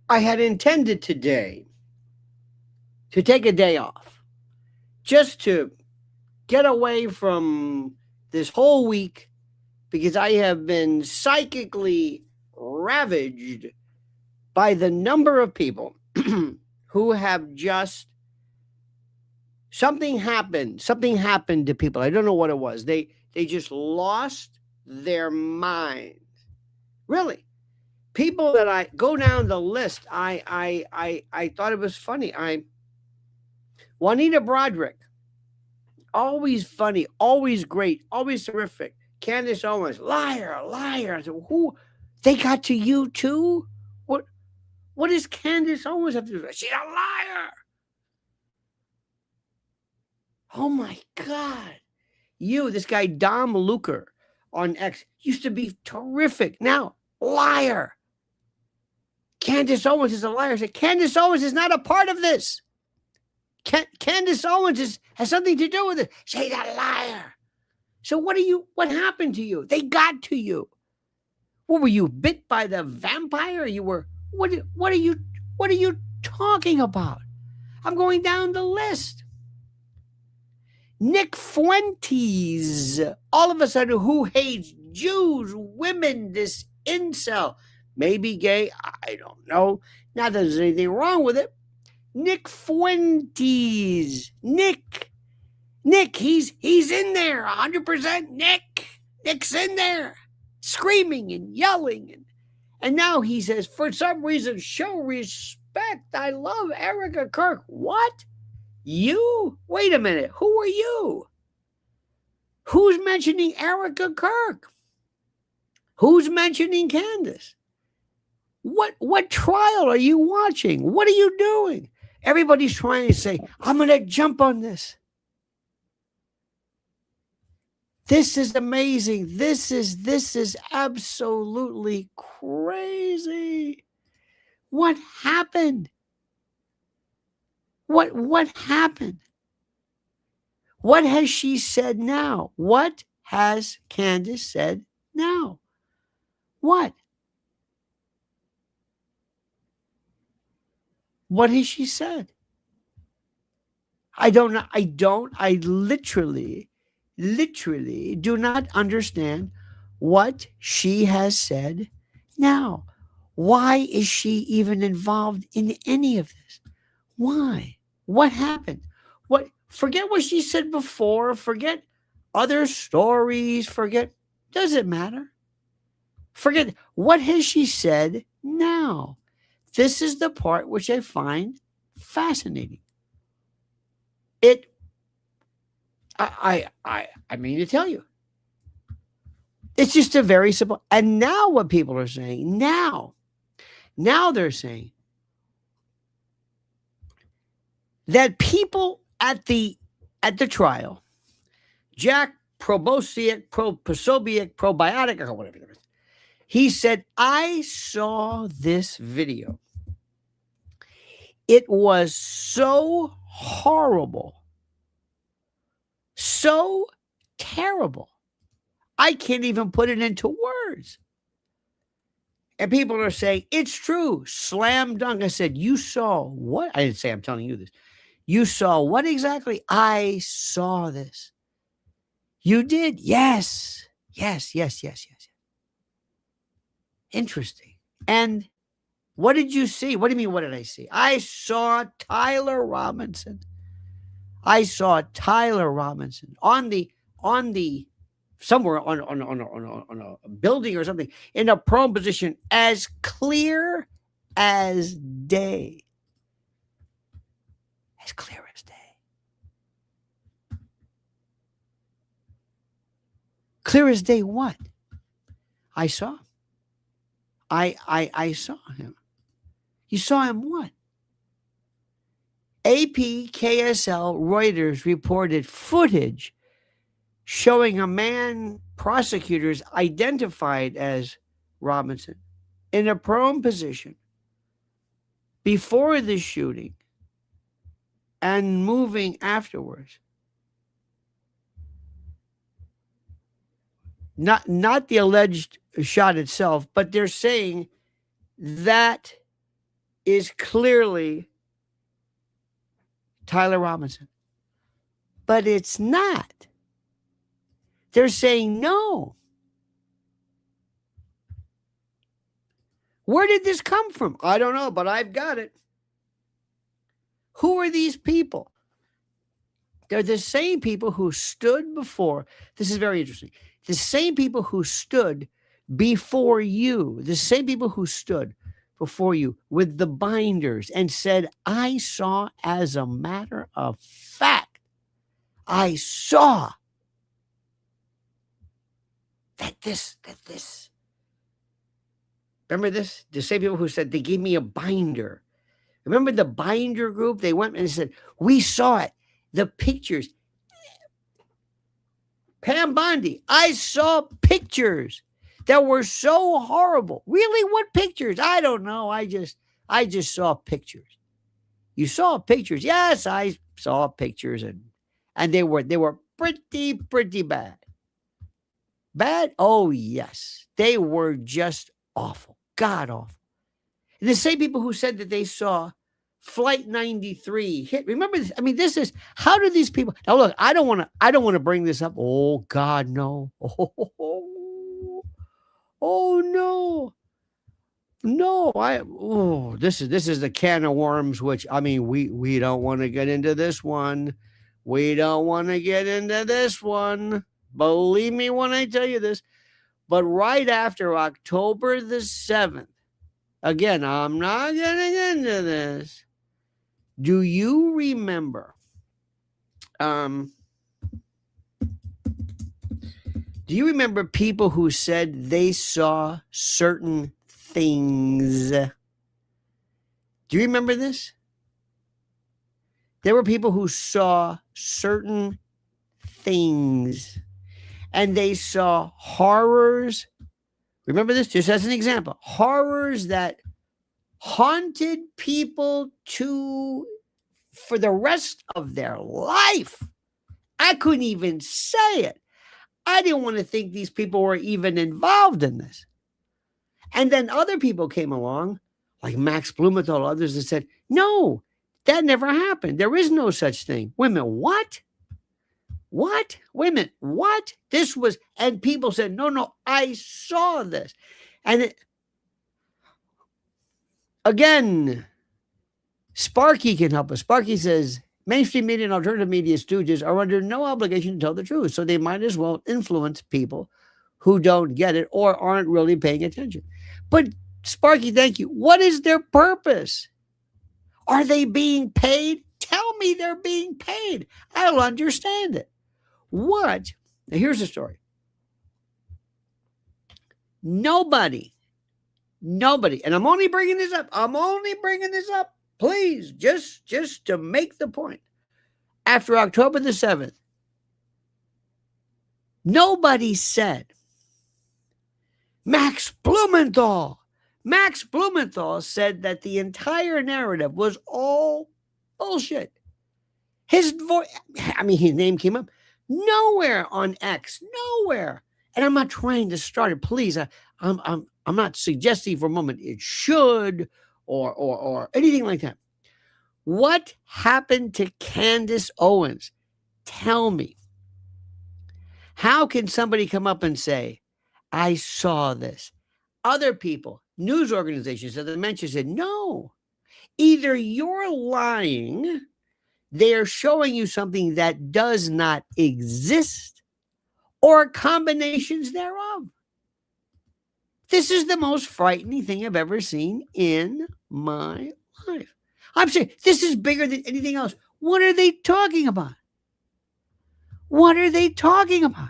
I had intended today to take a day off just to get away from this whole week because I have been psychically ravaged by the number of people who have just something happened to people. I don't know what it was. They just lost their mind. Really. People that I go down the list, I thought it was funny. Juanita Broderick, always funny, always great, always terrific. Candace Owens, liar, liar. I said, who? They got to you too? What does Candace Owens have to do? She's a liar. Oh my God. This guy Dom Luker on X used to be terrific. Now, liar. Candace Owens is a liar. I said, Candace Owens is not a part of this. Candace Owens has something to do with it. She's a liar. So what happened to you? They got to you. What were you, bit by the vampire? What are you talking about? I'm going down the list. Nick Fuentes, all of a sudden, who hates Jews, women, this incel, maybe gay, I don't know. Not that there's anything wrong with it. Nick Fuentes, Nick, he's in there, 100%. Nick's in there, screaming and yelling, and now he says, for some reason, show respect. I love Erica Kirk. What? You? Wait a minute. Who are you? Who's mentioning Erica Kirk? Who's mentioning Candace? What trial are you watching? What are you doing? Everybody's trying to say, I'm going to jump on this. This is amazing. This is absolutely crazy. What happened? What happened? What has she said now? What has Candace said now? What? What has she said? I don't know. I literally do not understand what she has said now. Why is she even involved in any of this? Why? What happened? Forget what she said before. Forget other stories. Does it matter? Forget, what has she said now? This is the part which I find fascinating. I mean to tell you, it's just a very simple. And now what people are saying, now they're saying that people at the trial, Jack Probiotic, Probiotic, or whatever it is, he said, I saw this video. It was so horrible, so terrible. I can't even put it into words. And people are saying, it's true. Slam dunk. I said, you saw what? I didn't say I'm telling you this. You saw what exactly? I saw this. You did? Yes. Interesting. And what did you see? What do you mean, what did I see? I saw Tyler Robinson. on the somewhere on a building or something in a prone position, as clear as day. As clear as day. Clear as day what? I saw. I saw him. You saw him what? AP, KSL, Reuters reported footage showing a man prosecutors identified as Robinson in a prone position before the shooting and moving afterwards. Not the alleged shot itself, but they're saying that is clearly Tyler Robinson. But it's not. They're saying no. Where did this come from? I don't know, but I've got it. Who are these people? They're the same people who stood before. This is very interesting. The same people who stood before you, the same people who stood before you with the binders and said, I saw, as a matter of fact, I saw that this. Remember this? The same people who said they gave me a binder. Remember the binder group? They went and they said, we saw it. The pictures. Pam Bondi, I saw pictures that were so horrible. Really? What pictures? I don't know. I just saw pictures. You saw pictures? Yes, I saw pictures, and they were pretty bad. Bad? Oh, yes. They were just awful. God awful. And the same people who said that they saw Flight 93 hit. Remember this? I mean, this is, how do these people, now look, I don't want to bring this up. Oh God, no. Oh no. No, this is the can of worms, which, I mean, we don't want to get into this one. We don't want to get into this one. Believe me when I tell you this. But right after October the 7th, again, I'm not getting into this. Do you remember? Do you remember people who said they saw certain things? Do you remember this? There were people who saw certain things, and they saw horrors. Remember this, just as an example, horrors that haunted people for the rest of their life. I couldn't even say it. I didn't want to think these people were even involved in this. And then other people came along, like Max Blumenthal, others, that said, no, that never happened. There is no such thing. Wait a minute, what? What? Wait a minute, what? This was, and people said, no, I saw this. And again, Sparky can help us. Sparky says, mainstream media and alternative media stooges are under no obligation to tell the truth, so they might as well influence people who don't get it or aren't really paying attention. But Sparky, thank you. What is their purpose? Are they being paid? Tell me they're being paid. I'll understand it. What? Now here's the story. Nobody, and I'm only bringing this up, please, just to make the point. After October the 7th, nobody said, Max Blumenthal said that the entire narrative was all bullshit. His name came up nowhere on X, nowhere. And I'm not trying to start it. Please, I'm not suggesting for a moment it should or anything like that. What happened to Candace Owens? Tell me. How can somebody come up and say, I saw this? Other people, news organizations that I mentioned, said, no, either you're lying, they're showing you something that does not exist, or combinations thereof. This is the most frightening thing I've ever seen in my life. I'm saying this is bigger than anything else. What are they talking about? What are they talking about?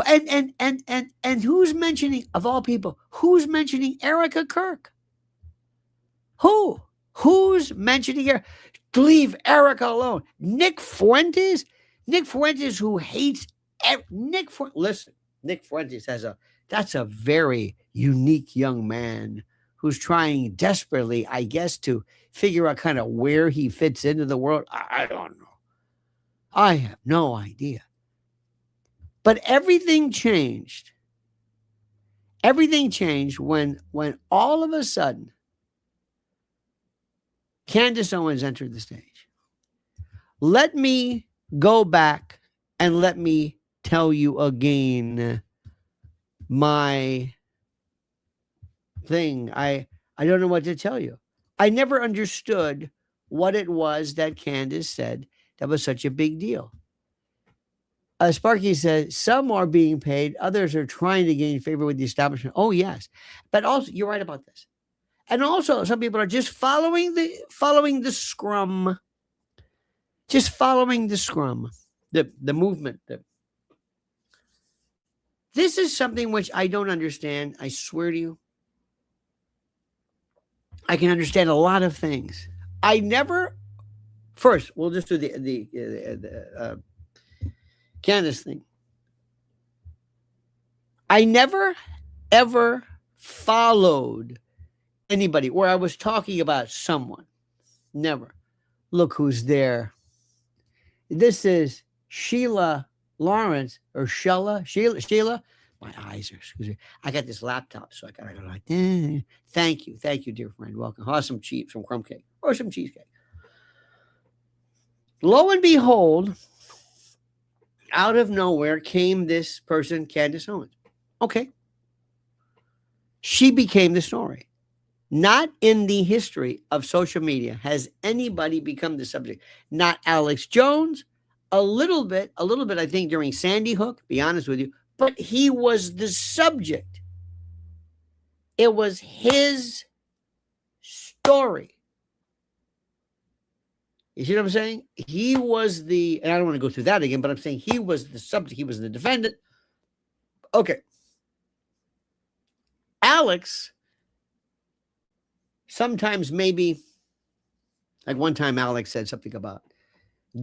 And who's mentioning, of all people, who's mentioning Erica Kirk? Who's mentioning her? Leave Erica alone. Nick Fuentes, who hates listen, Nick Fuentes that's a very unique young man who's trying desperately, I guess, to figure out kind of where he fits into the world. I don't know. I have no idea. But everything changed. Everything changed when all of a sudden Candace Owens entered the stage. Let me go back and let me tell you again my thing. I don't know what to tell you. I never understood what it was that Candace said that was such a big deal. Sparky said, some are being paid, others are trying to gain favor with the establishment. Oh, yes. But also, you're right about this. And also, some people are just following the scrum. Just following the scrum, the movement. This is something which I don't understand. I swear to you. I can understand a lot of things. I never. First, we'll just do the Candace thing. I never ever followed anybody where I was talking about someone. Never. Look who's there. This is Sheila Lawrence or Sheila. My eyes are, excuse me. I got this laptop, so I gotta go like, thank you, dear friend. Welcome. Have some some crumb cake or some cheesecake. Lo and behold, out of nowhere came this person, Candace Owens. Okay. She became the story. Not in the history of social media has anybody become the subject. Not Alex Jones. A little bit, I think, during Sandy Hook, be honest with you, but he was the subject. It was his story. You see what I'm saying? He was and I don't want to go through that again, but I'm saying he was the subject. He was the defendant. Okay. Alex, sometimes maybe, like one time Alex said something about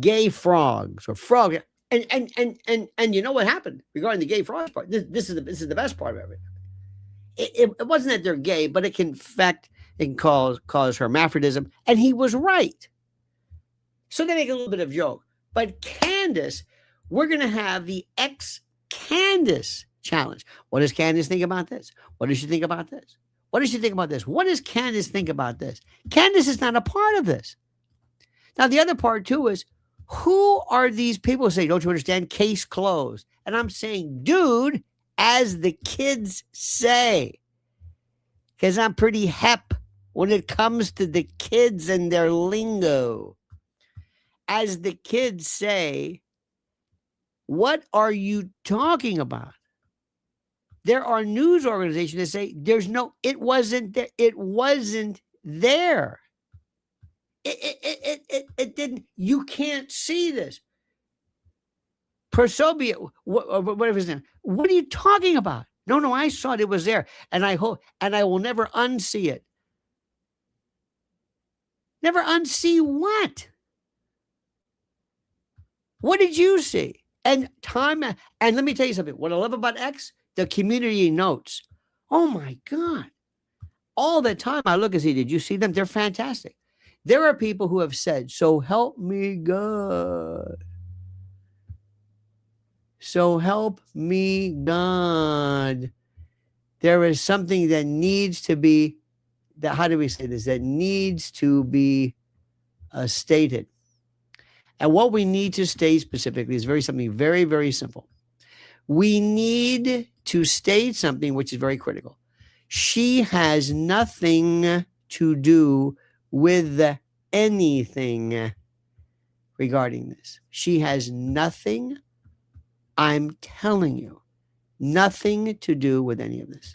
gay frogs or frog. And you know what happened regarding the gay frogs part? This is the best part of it. It wasn't that they're gay, but it can cause hermaphrodism. And he was right. So they make a little bit of joke. But Candace, we're going to have the ex-Candace challenge. What does Candace think about this? What does she think about this? What does she think about this? What does Candace think about this? Candace is not a part of this. Now, the other part, too, is who are these people who say, don't you understand? Case closed. And I'm saying, dude, as the kids say, because I'm pretty hep when it comes to the kids and their lingo. As the kids say, what are you talking about? There are news organizations that say it wasn't there. It wasn't there. It didn't. You can't see this. Prosobia, whatever his name. What are you talking about? No, I saw it. It was there. And I hope, and I will never unsee it. Never unsee what? What did you see? And let me tell you something. What I love about X, the community notes. Oh my God. All the time I look and see, did you see them? They're fantastic. There are people who have said, so help me God. So help me God. There is something that needs to be, how do we say this? That needs to be stated. And what we need to state specifically is something very, very simple. We need to state something which is very critical. She has nothing to do with anything regarding this. She has nothing, I'm telling you, nothing to do with any of this.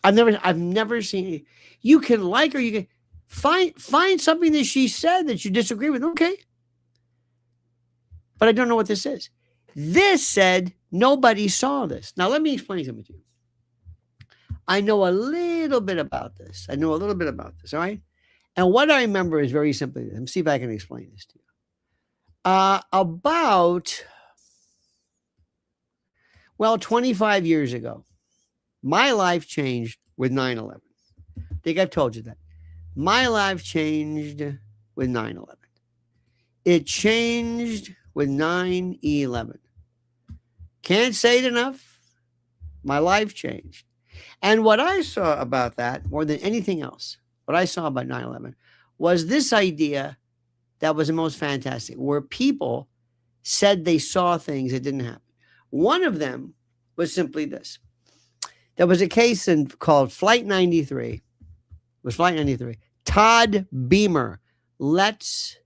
I've never seen, you can like her, you can find something that she said that you disagree with, okay. But I don't know what this is. This said nobody saw this. Now let me explain something to you. I know a little bit about this. All right? And what I remember is very simply, let me see if I can explain this to you. About 25 years ago, my life changed with 9/11. I think I've told you that. My life changed with 9/11. It changed with 9/11. Can't say it enough. My life changed. And what I saw about that more than anything else what I saw about 9/11 was this idea that was the most fantastic, where people said they saw things that didn't happen. One of them was simply this. There was a case called Flight 93. It was Flight 93. Todd Beamer. Let's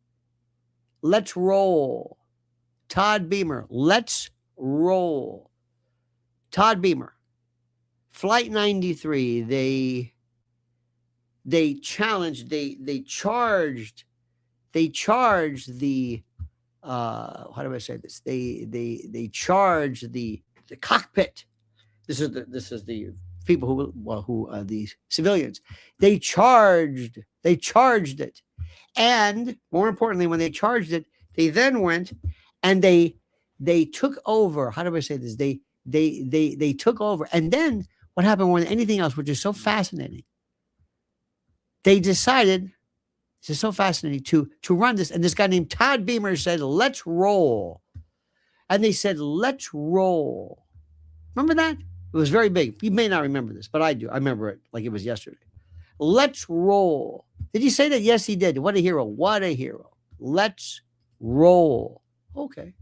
roll. Todd Beamer. Let's roll. Todd Beamer. Flight 93. They challenged, they charged the how do I say this? They charged the cockpit. This is the people who the civilians. They charged it. And more importantly, when they charged it, they then went and they took over. How do I say this? They took over. And then what happened more than anything else, which is so fascinating, they decided, this is so fascinating, to run this. And this guy named Todd Beamer said, let's roll. And they said, let's roll. Remember that? It was very big. You may not remember this, but I do. I remember it like it was yesterday. Let's roll. Did he say that? Yes, he did. What a hero. What a hero. Let's roll. Okay.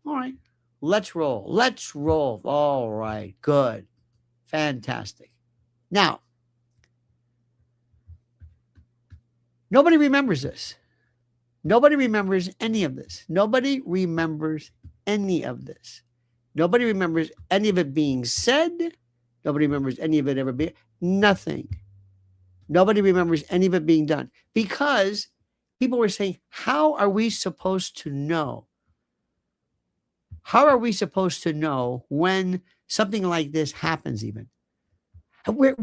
All right. Let's roll. Let's roll. All right. Good. Fantastic. Now, nobody remembers this. Nobody remembers any of this. Nobody remembers any of this. Nobody remembers any of it being said. Nobody remembers any of it ever being, nothing. Nobody remembers any of it being done because people were saying, how are we supposed to know? How are we supposed to know when something like this happens even? If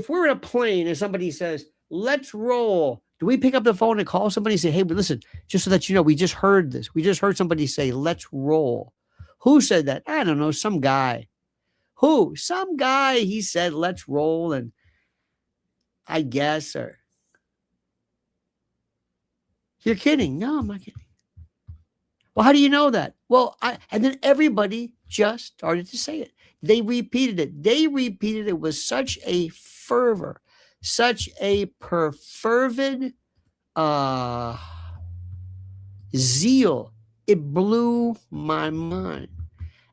we're in a plane and somebody says, let's roll, do we pick up the phone and call somebody and say, hey, but listen, just so that you know, we just heard this. We just heard somebody say, let's roll. Who said that? I don't know, some guy. Who? Some guy, he said, let's roll, and I guess, or you're kidding. No, I'm not kidding. Well, how do you know that? Well, and then everybody just started to say it. They repeated it. They repeated it with such a fervor, such a fervid zeal. It blew my mind.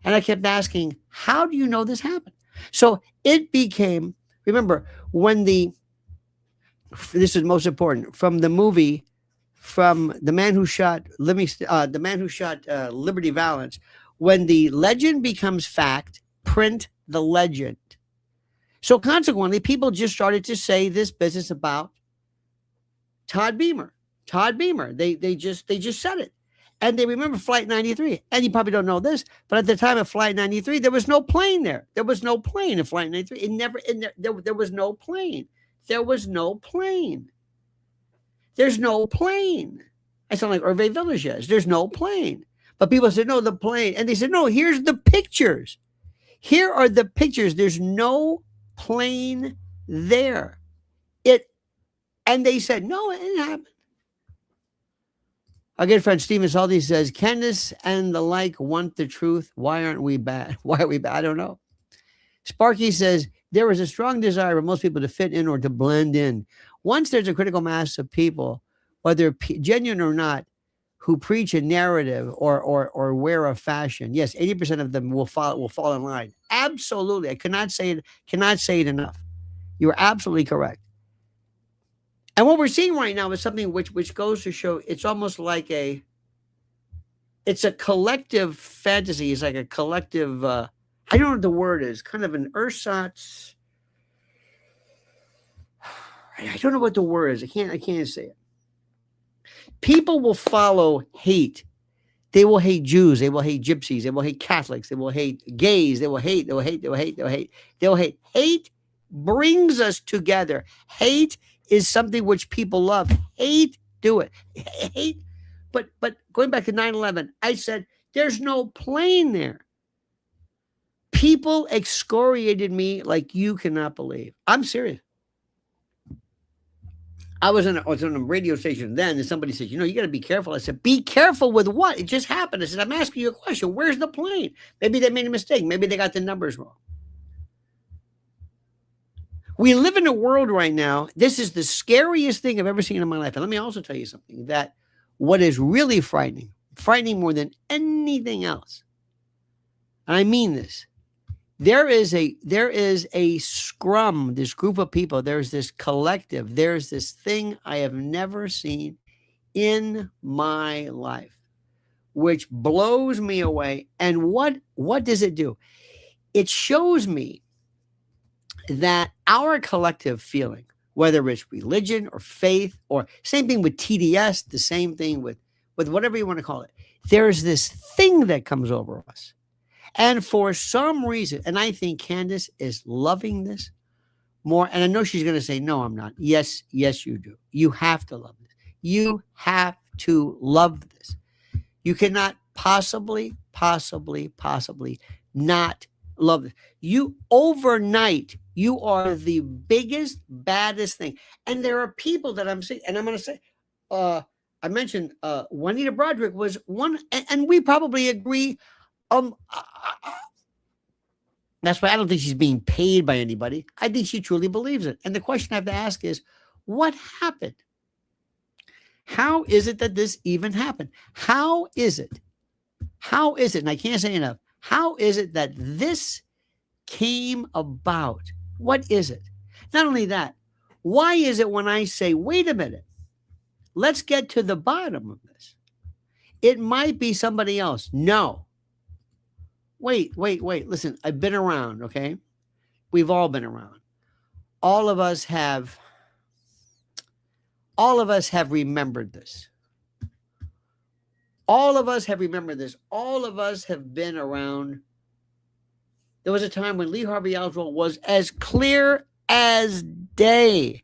And I kept asking, how do you know this happened? So it became, remember, when this is most important, from the movie, from the man who shot Liberty Valance, when the legend becomes fact, print the legend. So consequently, people just started to say this business about Todd Beamer. They just said it. And they remember Flight 93. And you probably don't know this, but at the time of Flight 93, there was no plane there. There was no plane in Flight 93. There was no plane. There was no plane. There's no plane. I sound like Hervé Villagez. There's no plane. But people said, no, the plane. And they said, no, here's the pictures. Here are the pictures. There's no plane there. And they said, no, it didn't happen. Our good friend Stephen Salty says, Candace and the like want the truth. Why aren't we bad? Why are we bad? I don't know. Sparky says, there is a strong desire for most people to fit in or to blend in. Once there's a critical mass of people, whether genuine or not, who preach a narrative or wear a fashion, yes, 80% of them will fall in line. Absolutely. I cannot say it enough. You are absolutely correct. And what we're seeing right now is something which goes to show it's almost like it's a collective fantasy. It's like a collective, I don't know what the word is, kind of an ersatz. I don't know what the word is. I can't say it. People will follow hate. They will hate Jews. They will hate gypsies. They will hate Catholics. They will hate gays. They will hate. Hate brings us together. Hate is something which people love. Hate, do it. Hate. But going back to 9/11, I said, there's no plane there. People excoriated me like you cannot believe. I'm serious. I was on a radio station then, and somebody said, you got to be careful. I said, be careful with what? It just happened. I said, I'm asking you a question. Where's the plane? Maybe they made a mistake. Maybe they got the numbers wrong. We live in a world right now. This is the scariest thing I've ever seen in my life. And let me also tell you something, that what is really frightening more than anything else, and I mean this, there is a scrum, this group of people, there's this collective, there's this thing I have never seen in my life, which blows me away. And what does it do? It shows me that our collective feeling, whether it's religion or faith, or same thing with TDS, the same thing with whatever you want to call it, there's this thing that comes over us. And for some reason, and I think Candace is loving this more, and I know she's going to say, no, I'm not. Yes, you do. You have to love this. You have to love this. You cannot possibly not love this. You overnight, you are the biggest, baddest thing. And there are people that I'm saying, and I'm going to say, I mentioned Juanita Broderick was one, and we probably agree. That's why I don't think she's being paid by anybody. I think she truly believes it. And the question I have to ask is, what happened? How is it that this even happened? How is it? And I can't say enough. How is it that this came about? What is it? Not only that, why is it when I say, wait a minute, let's get to the bottom of this, it might be somebody else? No. Wait. Listen, I've been around, okay? We've all been around. All of us have remembered this. All of us have remembered this. All of us have been around. There was a time when Lee Harvey Oswald was as clear as day.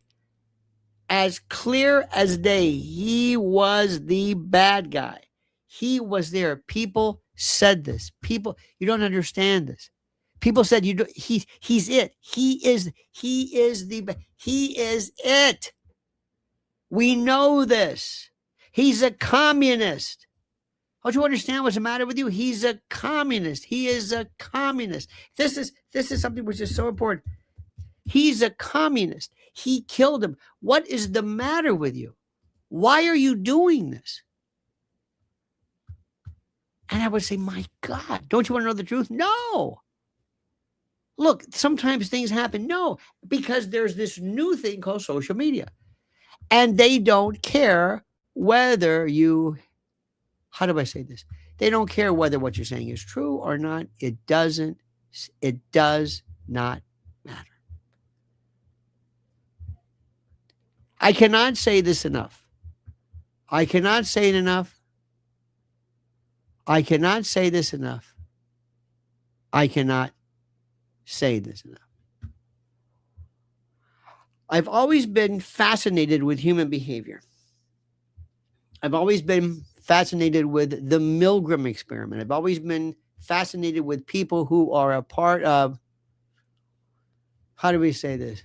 As clear as day. He was the bad guy. He was there. People said this. People, you don't understand this. People said he's it. He is it. We know this. He's a communist. Don't you understand what's the matter with you? He's a communist. He is a communist. This is something which is so important. He's a communist. He killed him. What is the matter with you? Why are you doing this? And I would say, my God, don't you want to know the truth? No. Look, sometimes things happen. No, because there's this new thing called social media. And they don't care whether you, how do I say this? They don't care whether what you're saying is true or not. It does not matter. I cannot say this enough. I cannot say it enough. I cannot say this enough. I cannot say this enough. I've always been fascinated with human behavior. I've always been fascinated with the Milgram experiment. I've always been fascinated with people who are a part of, how do we say this?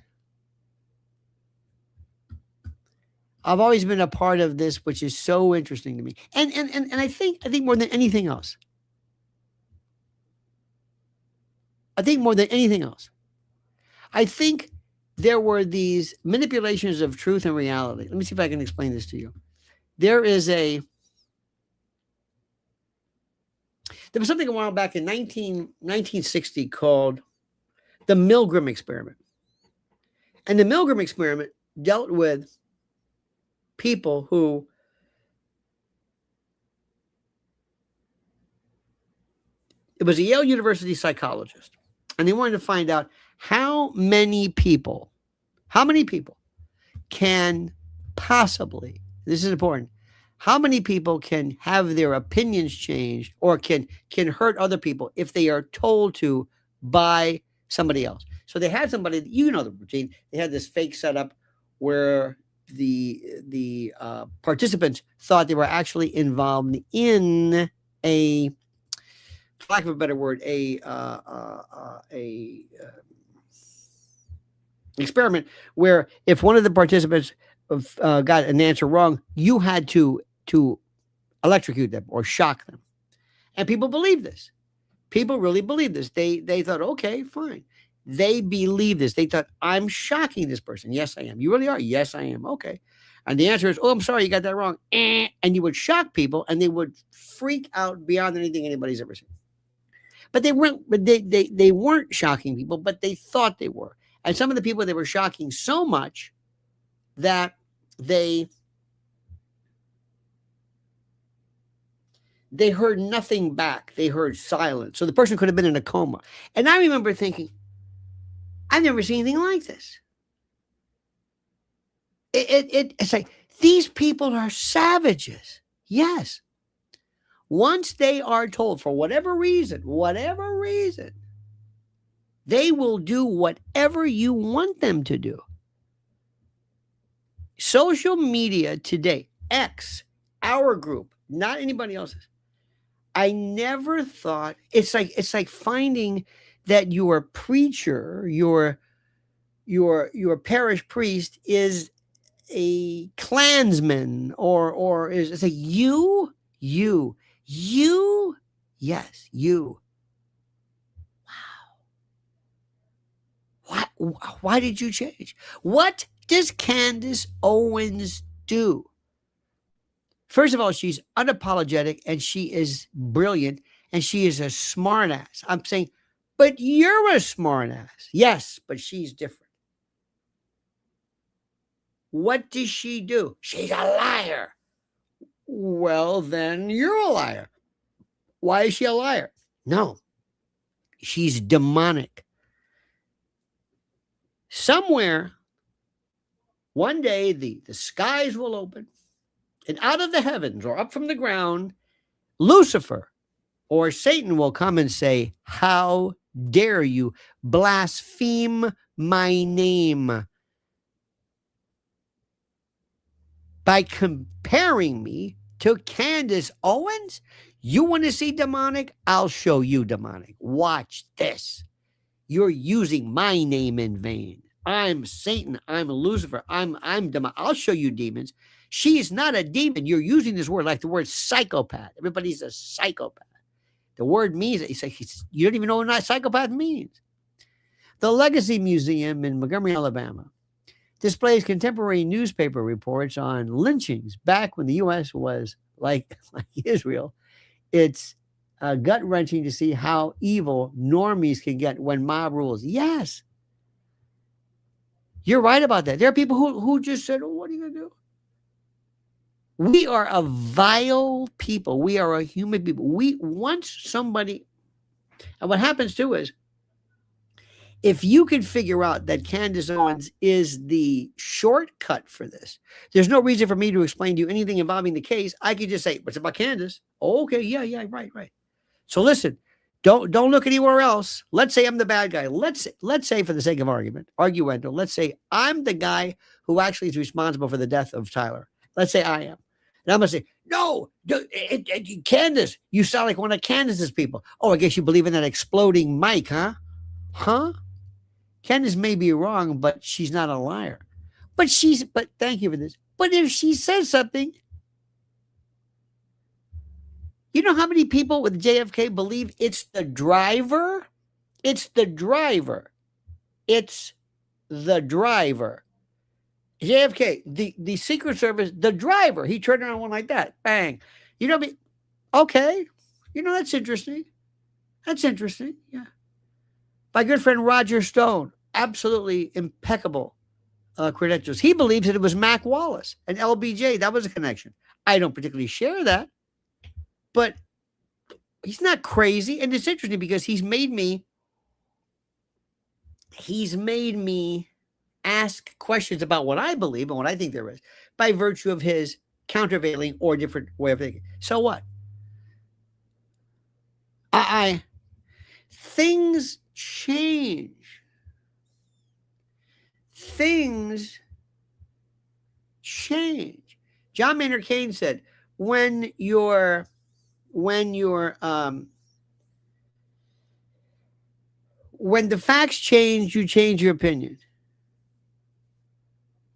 I've always been a part of this, which is so interesting to me. And I think more than anything else. I think there were these manipulations of truth and reality. Let me see if I can explain this to you. There was something a while back in 1960 called the Milgram experiment. And the Milgram experiment dealt with people who it was a Yale University psychologist, and they wanted to find out how many people can possibly, this is important, how many people can have their opinions changed or can hurt other people if they are told to by somebody else. So they had somebody, you know the routine, they had this fake setup where the participants thought they were actually involved in a, for lack of a better word, a experiment where if one of the participants got an answer wrong, you had to electrocute them or shock them. And people believe this. People really believe this. They thought, okay, fine. They believe this. They thought, I'm shocking this person. Yes, I am. You really are? Yes, I am. Okay. And the answer is, oh, I'm sorry, you got that wrong. And you would shock people and they would freak out beyond anything anybody's ever seen. But they weren't shocking people, but they thought they were. And some of the people they were shocking so much that they heard nothing back. They heard silence. So the person could have been in a coma. And I remember thinking, I've never seen anything like this. It's like these people are savages. Yes. Once they are told, for whatever reason, they will do whatever you want them to do. Social media today, X, our group, not anybody else's. I never thought it's like finding that your preacher, your parish priest is a Klansman or is it's like you, yes, you. Wow. Why did you change? What does Candace Owens do? First of all, she's unapologetic and she is brilliant and she is a smartass. I'm saying, but you're a smartass. Yes, but she's different. What does she do? She's a liar. Well, then you're a liar. Why is she a liar? No, she's demonic. Somewhere, one day, the skies will open, and out of the heavens or up from the ground, Lucifer or Satan will come and say, how dare you blaspheme my name by comparing me to Candace Owens? You want to see demonic? I'll show you demonic. Watch this. You're using my name in vain. I'm Satan. I'm Lucifer. I'm demon. I'll show you demons. She is not a demon. You're using this word like the word psychopath. Everybody's a psychopath. The word means it's like you don't even know what psychopath means. The Legacy Museum in Montgomery, Alabama, displays contemporary newspaper reports on lynchings back when the U.S. was like Israel. It's gut-wrenching to see how evil normies can get when mob rules. Yes. You're right about that. There are people who just said, oh, what are you going to do? We are a vile people. We are a human people. We want somebody, and what happens too is, if you can figure out that Candace Owens is the shortcut for this, there's no reason for me to explain to you anything involving the case. I could just say, what's about Candace? Oh, okay, yeah, right. So listen, don't look anywhere else. Let's say I'm the bad guy. Let's say, for the sake of arguendo, let's say I'm the guy who actually is responsible for the death of Tyler. Let's say I am. And I'm going to say, no, Candace, you sound like one of Candace's people. Oh, I guess you believe in that exploding mic, huh? Huh? Candace may be wrong, but she's not a liar. But thank you for this. But if she says something, you know how many people with JFK believe it's the driver? It's the driver. It's the driver. JFK, the Secret Service, the driver. He turned around one like that. Bang. You know what I mean? Okay. You know, that's interesting. Yeah. My good friend Roger Stone, absolutely impeccable credentials. He believes that it was Mac Wallace and LBJ. That was a connection. I don't particularly share that, but he's not crazy. And it's interesting because he's made me ask questions about what I believe and what I think there is by virtue of his countervailing or different way of thinking. So what? Things change. Things change. John Maynard Keynes said, when the facts change, you change your opinion.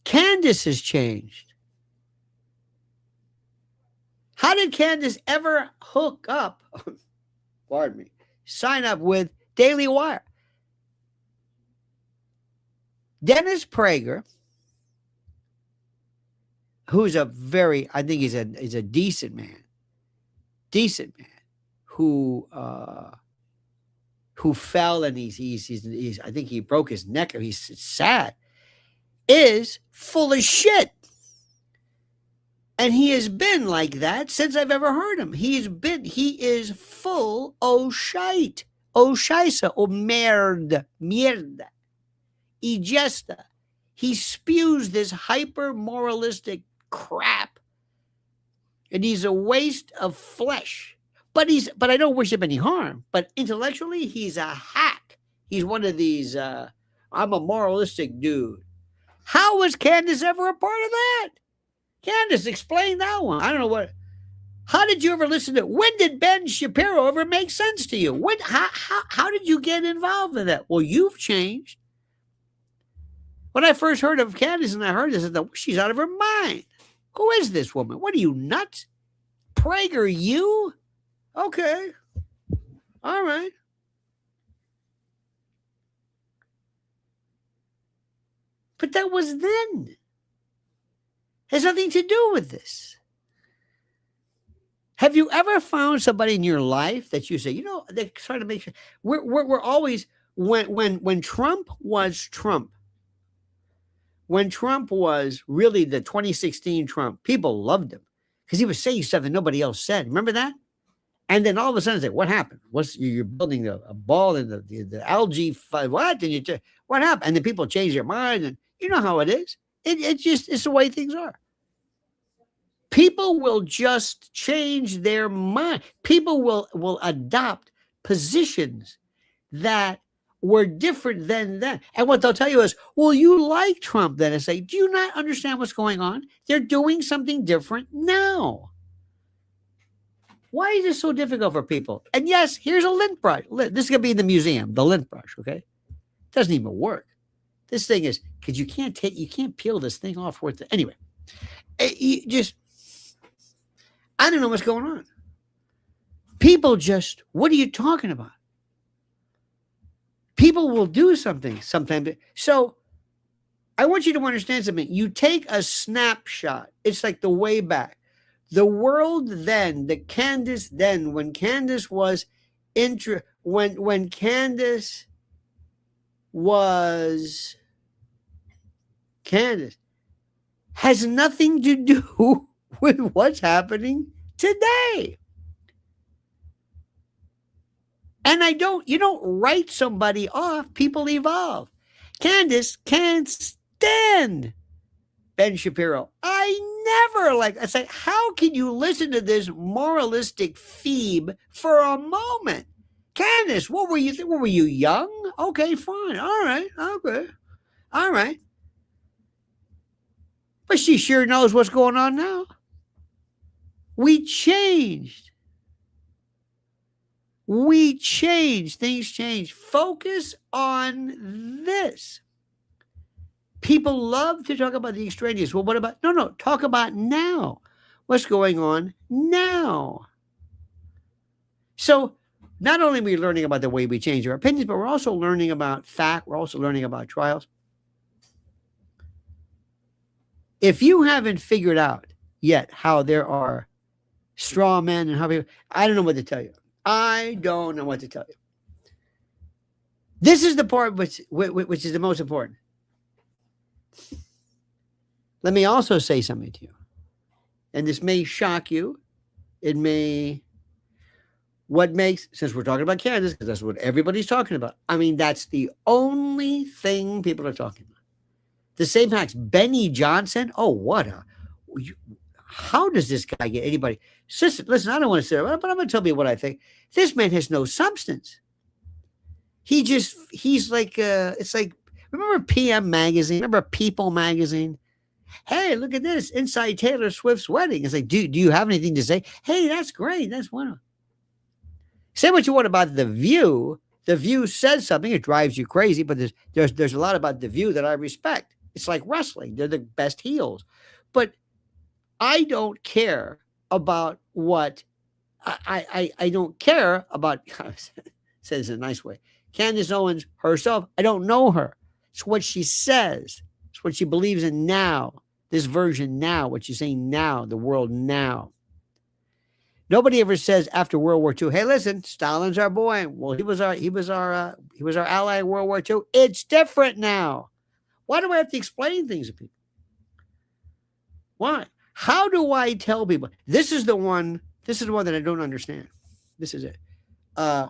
Candace has changed. How did Candace ever hook up, pardon me, sign up with Daily Wire? Dennis Prager, who's I think he's a decent man, who fell and he's I think he broke his neck or he's sad, is full of shit. And he has been like that since I've ever heard him. He is full o shite. O scheisse, o merde, mierda, igesta. He spews this hyper moralistic crap. And he's a waste of flesh. But I don't wish him any harm. But intellectually, he's a hack. He's one of these, I'm a moralistic dude. How was Candace ever a part of that? Candace, explain that one. I don't know what. How did you ever listen to? When did Ben Shapiro ever make sense to you? How did you get involved in that? Well, you've changed. When I first heard of Candace and I heard this, I thought, she's out of her mind. Who is this woman? What are you, nuts? Prager, you? Okay. All right. But that was then. Has nothing to do with this. Have you ever found somebody in your life that you say, they're trying to make sure we're always when Trump was Trump, when Trump was really the 2016 Trump, people loved him because he was saying stuff that nobody else said. Remember that? And then all of a sudden, it's like, what happened? You're building a ball in the algae? What? And what happened? And then people change their mind, and you know how it is. It's the way things are. People will just change their mind. People will adopt positions that were different than that. And what they'll tell you is, well, you like Trump then. I say, do you not understand what's going on? They're doing something different now. Why is this so difficult for people? And yes, here's a lint brush. This is going to be in the museum, the lint brush, okay? It doesn't even work. This thing is, because you can't peel this thing off worth it. Anyway, I don't know what's going on. People just, what are you talking about? People will do something sometimes. So I want you to understand something. You take a snapshot. It's like the way back. The world then, when Candace was when Candace was Candace has nothing to do with what's happening today. And you don't write somebody off. People evolve. Candace can't stand Ben Shapiro. I say, how can you listen to this moralistic phoebe for a moment? Candace, what were you What were you, young? Okay, fine. All right. Okay. All right. But she sure knows what's going on now. We changed. Things changed. Focus on this. People love to talk about the extraneous. Well, what about? No, talk about now. What's going on now? So not only are we learning about the way we change our opinions, but we're also learning about fact. We're also learning about trials. If you haven't figured out yet how there are straw men and how people, I don't know what to tell you. This is the part which is the most important. Let me also say something to you. And this may shock you. It may, since we're talking about Candace, because that's what everybody's talking about. I mean, that's the only thing people are talking about. The same facts. Benny Johnson. Oh, how does this guy get anybody? Listen, I don't want to say it, but I'm going to tell you what I think. This man has no substance. He's like, it's like, remember PM Magazine? Remember People Magazine? Hey, look at this. Inside Taylor Swift's wedding. It's like, do you have anything to say? Hey, that's great. That's wonderful. Say what you want about The View. The View says something. It drives you crazy, but there's a lot about The View that I respect. It's like wrestling. They're the best heels. But I don't care about what I don't care about. Says in a nice way. Candace Owens herself, I don't know her. It's what she says. It's what she believes in now. This version now, what she's saying now, the world now. Nobody ever says after World War II, hey, listen, Stalin's our boy. Well, he was our ally in World War II. It's different now. Why do I have to explain things to people? Why? How do I tell people? This is the one that I don't understand. This is it. And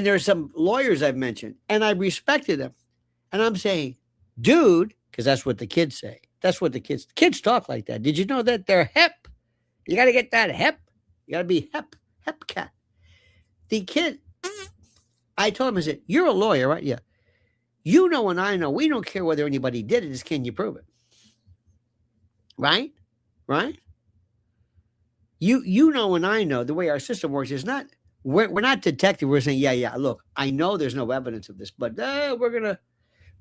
there are some lawyers I've mentioned, and I respected them. And I'm saying, dude, because that's what the kids say. That's what the kids talk like that. Did you know that they're hip? You got to get that hip. You got to be hip cat. The kid, I told him, I said, you're a lawyer, right? Yeah. You know and I know. We don't care whether anybody did it. Just can you prove it? Right? Right? You know and I know the way our system works is not, we're not detective. We're saying, yeah, look, I know there's no evidence of this, but we're going to,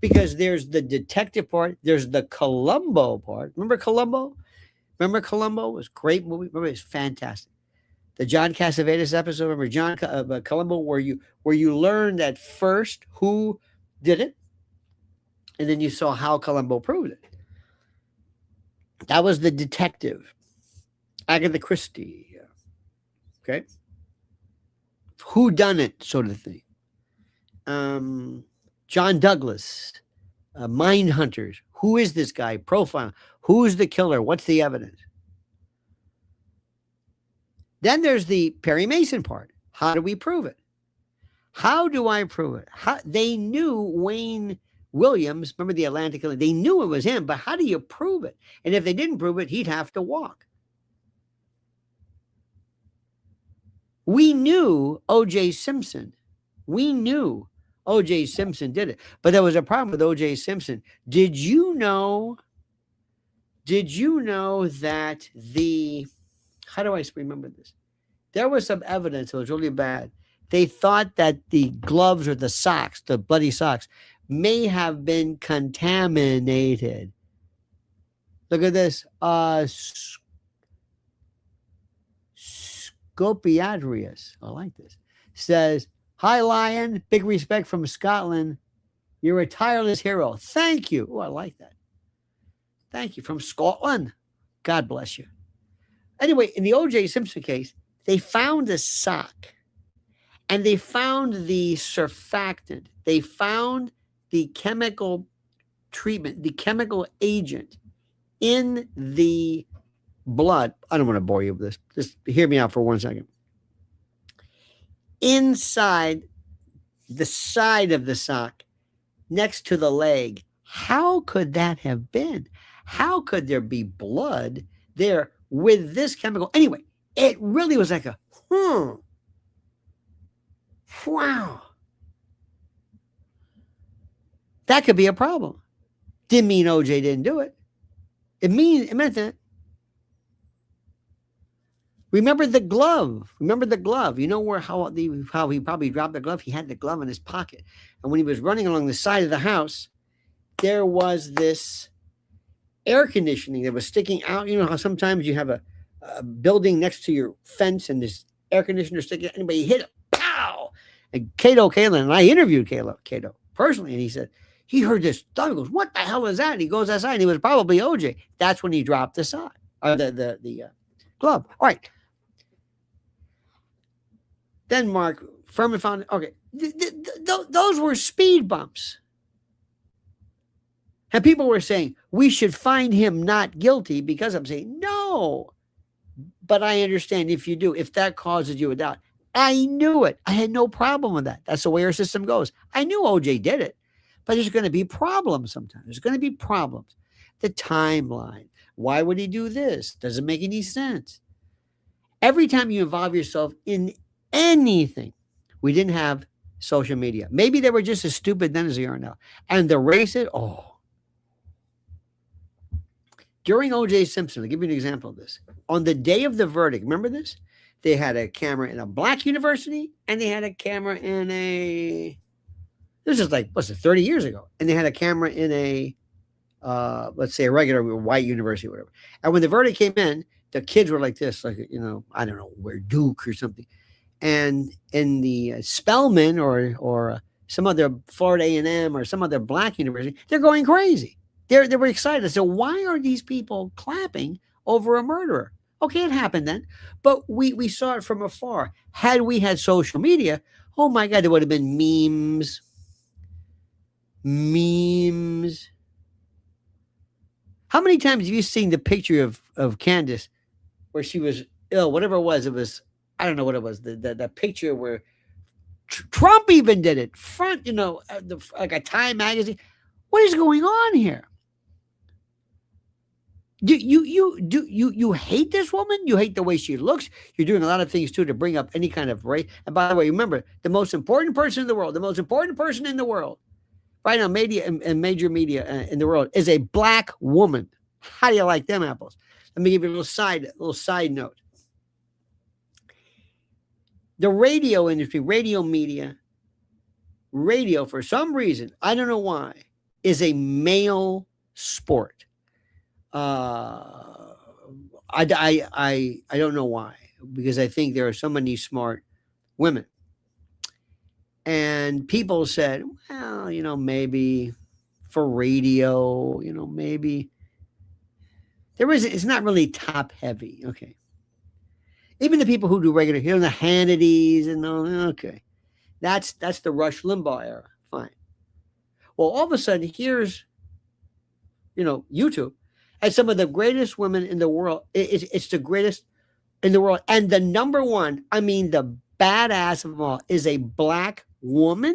because there's the detective part. There's the Columbo part. Remember Columbo? It was a great movie. Remember, it's fantastic. The John Cassavetes episode. Remember Columbo, where you learned at first who did it, and then you saw how Columbo proved it. That was the detective, Agatha Christie. Okay, who done it, sort of thing. John Douglas, Mind Hunters. Who is this guy? Profile. Who's the killer? What's the evidence? Then there's the Perry Mason part. How do we prove it? How do I prove it? They knew Wayne Williams, remember the Atlantic killer? They knew it was him, but how do you prove it? And if they didn't prove it, he'd have to walk. We knew O.J. Simpson. We knew O.J. Simpson did it. But there was a problem with O.J. Simpson. Did you know that how do I remember this? There was some evidence that was really bad. They thought that the gloves or the socks, the bloody socks, may have been contaminated. Look at this. Scopiadrius, I like this, says, hi, Lion. Big respect from Scotland. You're a tireless hero. Thank you. Oh, I like that. Thank you. From Scotland. God bless you. Anyway, in the O.J. Simpson case, they found a sock and they found the surfactant. They found the chemical treatment, the chemical agent in the blood. I don't want to bore you with this. Just hear me out for 1 second. Inside the side of the sock, next to the leg. How could that have been? How could there be blood there with this chemical? Anyway, it really was like wow. That could be a problem. Didn't mean OJ didn't do it. It meant that. Remember the glove. You know how he probably dropped the glove? He had the glove in his pocket. And when he was running along the side of the house, there was this air conditioning that was sticking out. You know how sometimes you have a building next to your fence and this air conditioner sticking out. Anybody hit it, pow! And Cato Kalin, and I interviewed Cato personally, and he said, he heard this thump. He goes, what the hell is that? And he goes outside, and he was probably OJ. That's when he dropped the sock, or the glove. All right. Then Mark Furman found, okay, those were speed bumps. And people were saying, we should find him not guilty, because I'm saying, no. But I understand if you do, if that causes you a doubt. I knew it. I had no problem with that. That's the way our system goes. I knew OJ did it, but there's going to be problems sometimes. There's going to be problems. The timeline. Why would he do this? Doesn't make any sense. Every time you involve yourself in anything, we didn't have social media. Maybe they were just as stupid then as they are now. And the racist, during O.J. Simpson, I'll give you an example of this. On the day of the verdict, remember this? They had a camera in a black university, and they had a camera in this is like, 30 years ago. And they had a camera in a, let's say a regular white university or whatever. And when the verdict came in, the kids were like this, like, I don't know, where Duke or something. And in the Spelman or some other Florida A&M or some other black university, they're going crazy. They were excited. So why are these people clapping over a murderer? Okay, it happened then, but we saw it from afar. Had we had social media, oh my God, there would have been memes. Memes. How many times have you seen the picture of Candace where she was ill, whatever it was, I don't know what it was, the picture where Trump even did it, front, like a Time magazine. What is going on here? Do you hate this woman? You hate the way she looks. You're doing a lot of things too to bring up any kind of race. And by the way, remember, the most important person in the world, right now, media and major media in the world is a black woman. How do you like them apples? Let me give you a little side note. The radio industry, radio media, radio for some reason, I don't know why, is a male sport. I don't know why, because I think there are so many smart women. And people said, well, maybe for radio, maybe it's not really top heavy. Okay. Even the people who do regular, the Hannitys and all, okay. That's the Rush Limbaugh era. Fine. Well, all of a sudden, here's, YouTube. And some of the greatest women in the world, it's the greatest in the world. And the number one, I mean, the badass of them all is a black woman.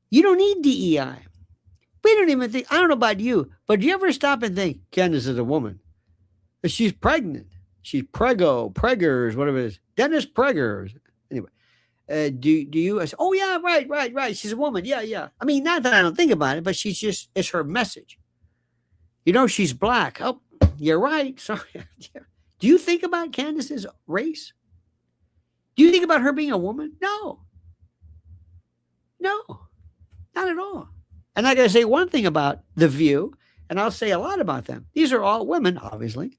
You don't need DEI. We don't even think, I don't know about you, but do you ever stop and think, Candace is a woman? She's pregnant. She's preggers, whatever it is. Dennis Preggers. Anyway, do you? I say, oh yeah, right. She's a woman. Yeah. I mean, not that I don't think about it, but it's her message. She's black. Oh, you're right. Sorry. Do you think about Candace's race? Do you think about her being a woman? No, not at all. And I got to say one thing about The View, and I'll say a lot about them. These are all women, obviously.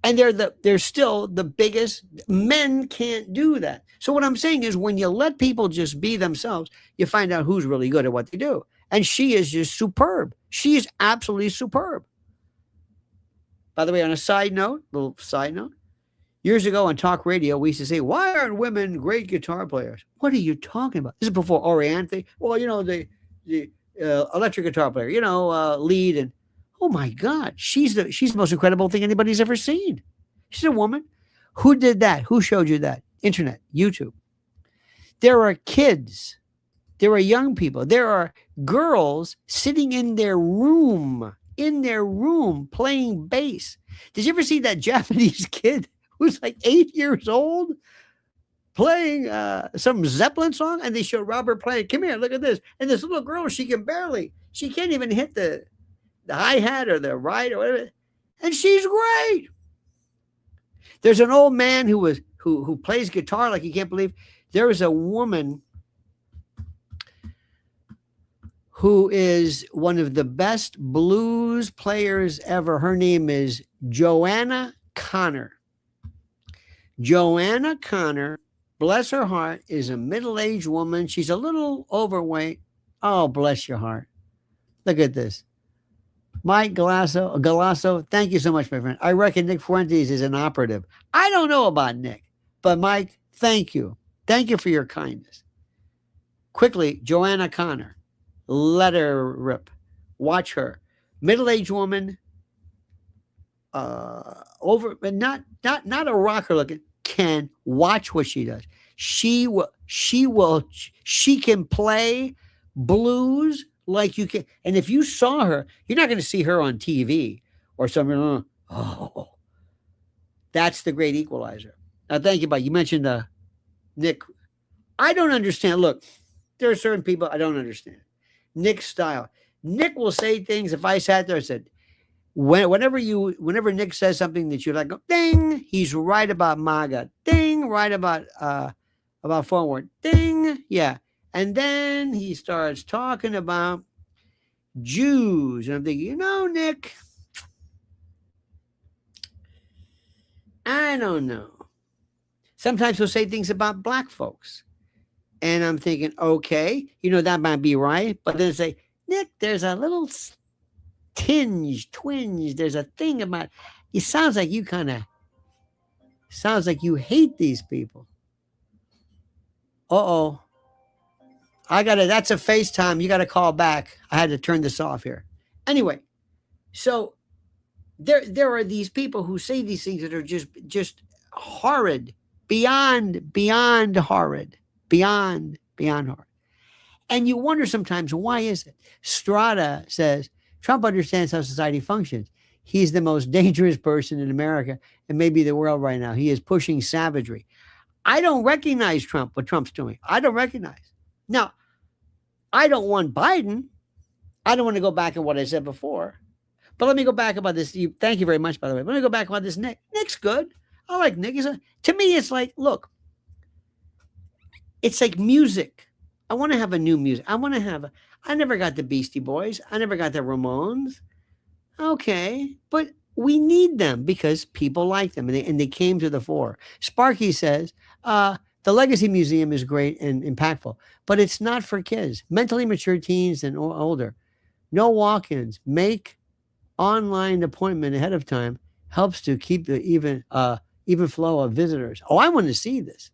And they're still the biggest. Men can't do that. So what I'm saying is when you let people just be themselves, you find out who's really good at what they do. And she is just superb. She is absolutely superb. By the way, on a little side note, years ago on talk radio, we used to say, why aren't women great guitar players? What are you talking about? This is before Orianthi. Well, the electric guitar player, lead and, oh my God, she's the most incredible thing anybody's ever seen. She's a woman. Who did that? Who showed you that? Internet, YouTube. There are kids. There are young people. There are girls sitting in their room playing bass. Did you ever see that Japanese kid who's like 8 years old playing some Zeppelin song? And they show Robert playing. Come here, look at this. And this little girl, she can't even hit the hi-hat or the ride or whatever. And she's great. There's an old man who plays guitar like you can't believe. There is a woman who is one of the best blues players ever. Her name is Joanna Connor. Joanna Connor, bless her heart, is a middle-aged woman. She's a little overweight. Oh, bless your heart. Look at this. Mike Galasso, thank you so much, my friend. I reckon Nick Fuentes is an operative. I don't know about Nick, but Mike, thank you. Thank you for your kindness. Quickly, Joanna Connor. Let her rip. Watch her. Middle-aged woman, but not a rocker looking, can watch what she does. She can play blues like you can. And if you saw her, you're not going to see her on TV or something. Oh, that's the great equalizer. Now, thank you, Mike. You mentioned Nick. I don't understand. Look, there are certain people I don't understand. Nick's style. Nick will say things. If I sat there and said, whenever Nick says something that you like, go, ding, he's right about MAGA. Ding, right about forward. Ding, yeah. And then he starts talking about Jews. And I'm thinking, Nick, I don't know. Sometimes he'll say things about black folks. And I'm thinking, okay, that might be right. But then say, Nick, there's a little twinge. There's a thing about it. Sounds like you hate these people. Uh-oh. That's a FaceTime. You got to call back. I had to turn this off here. Anyway, so there are these people who say these things that are just horrid, beyond horrid, beyond horrid. And you wonder sometimes, why is it? Strata says Trump understands how society functions. He's the most dangerous person in America and maybe the world right now. He is pushing savagery. I don't recognize Trump, what Trump's doing. I don't recognize. Now, I don't want Biden. I don't want to go back on what I said before. But let me go back about this. Thank you very much, by the way. Let me go back about this Nick. Nick's good. I like Nick. To me, it's like, look, it's like music. I want to have a new music. I never got the Beastie Boys. I never got the Ramones. Okay. But we need them because people like them and they came to the fore. Sparky says, the Legacy Museum is great and impactful, but it's not for kids, mentally mature teens and older. No walk-ins. Make online appointment ahead of time helps to keep the even flow of visitors. Oh, I want to see this.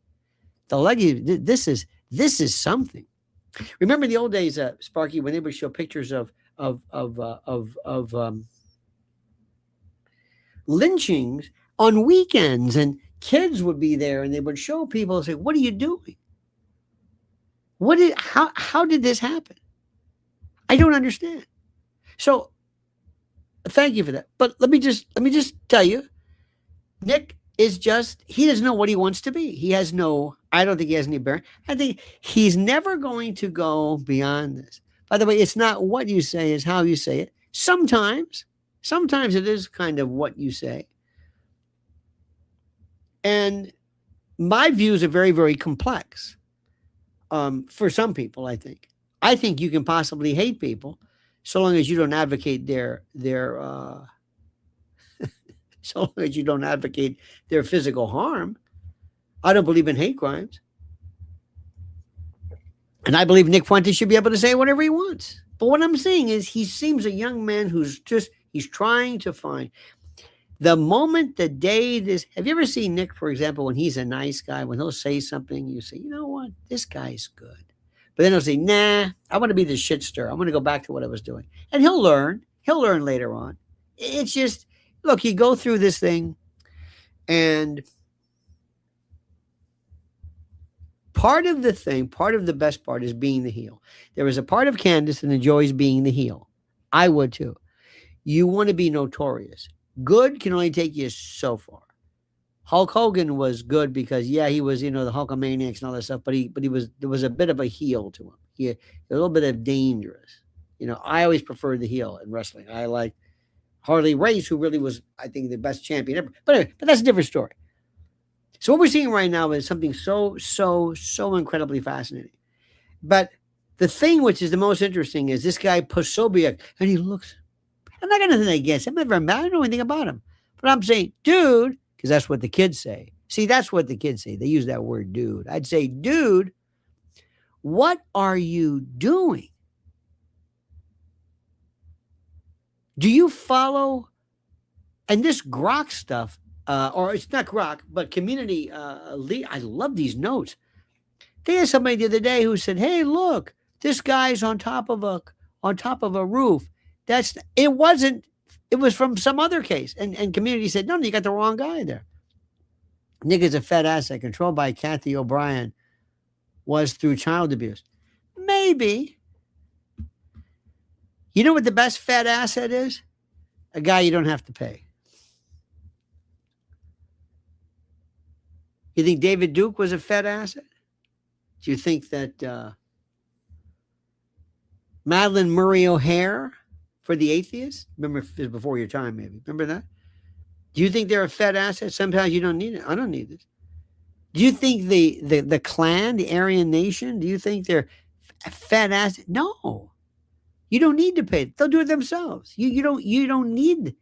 The Legacy. This is something. Remember the old days, Sparky, when they would show pictures of lynchings on weekends, and kids would be there, and they would show people and say, "What are you doing? How did this happen? I don't understand." So, thank you for that. But let me just tell you, Nick is he doesn't know what he wants to be. I don't think he has any bearing. I think he's never going to go beyond this. By the way, it's not what you say, it's how you say it. Sometimes it is kind of what you say. And my views are very, very complex. For some people, I think. I think you can possibly hate people so long as you don't advocate their so long as you don't advocate their physical harm. I don't believe in hate crimes. And I believe Nick Fuentes should be able to say whatever he wants. But what I'm saying is he seems a young man he's trying to find the moment, the day this. Have you ever seen Nick, for example, when he's a nice guy, when he'll say something, you say, you know what, this guy's good. But then he'll say, nah, I want to be the shit stir. I want to go back to what I was doing. And he'll learn later on. It's just, look, you go through this thing and part of the best part is being the heel. There was a part of Candace that enjoys being the heel. I would too. You want to be notorious. Good can only take you so far. Hulk Hogan was good because, yeah, he was, the Hulkamaniacs and all that stuff, but there was a bit of a heel to him. A little bit of dangerous. I always preferred the heel in wrestling. I like Harley Race, who really was, I think, the best champion ever. But anyway, that's a different story. So what we're seeing right now is something so incredibly fascinating. But the thing which is the most interesting is this guy Posobiec, and he looks. I'm not going to say against him. I don't know anything about him. But I'm saying, dude, because that's what the kids say. See, that's what the kids say. They use that word, dude. I'd say, dude, what are you doing? Do you follow? And this Grok stuff, or it's not Grok, but community. I love these notes. They had somebody the other day who said, "Hey, look, this guy's on top of a roof." It wasn't. It was from some other case, and community said, "No, you got the wrong guy there." Nick is a fed asset controlled by Kathy O'Brien. Was through child abuse. Maybe. You know what the best fed asset is? A guy you don't have to pay. You think David Duke was a fed asset? Do you think that Madeline Murray O'Hare for the atheists? Remember, it was before your time, maybe. Remember that? Do you think they're a fed asset? Sometimes you don't need it. I don't need this. Do you think the Klan, the Aryan Nation, do you think they're a fed asset? No. You don't need to pay. They'll do it themselves. You don't need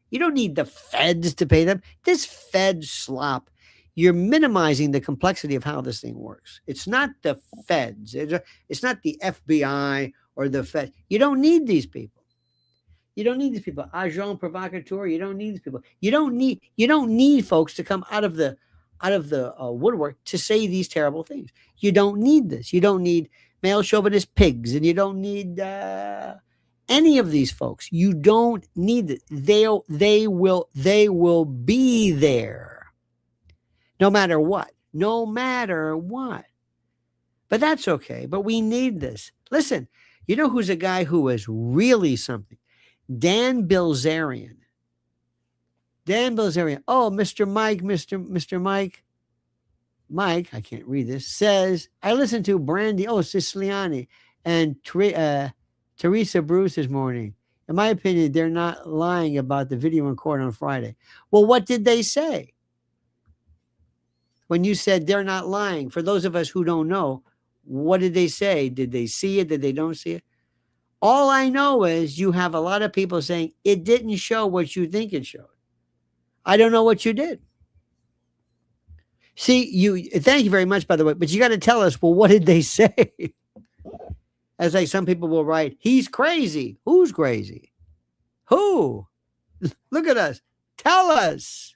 the feds to pay them. This Fed slop you're minimizing the complexity of how this thing works. It's not the feds. It's not the FBI or the Fed. You don't need these people. You don't need these people. Agent provocateur. You don't need these people. You don't need folks to come out of the woodwork to say these terrible things. You don't need this. You don't need male chauvinist pigs, and you don't need any of these folks. You don't need it. They will be there, no matter what. No matter what. But that's okay. But we need this. Listen, you know who's a guy who is really something? Dan Bilzerian. Dan Bilzerian. Oh, Mr. Mike, I can't read this, says, I listened to Brandy, Siciliani, and Teresa Bruce this morning. In my opinion, they're not lying about the video in court on Friday. Well, what did they say? When you said they're not lying, for those of us who don't know, what did they say? Did they see it? Did they don't see it? All I know is you have a lot of people saying it didn't show what you think it showed. I don't know what you did. See, thank you very much, by the way, but you got to tell us, well, what did they say? As like some people will write, he's crazy. Who's crazy? Who? Look at us. Tell us.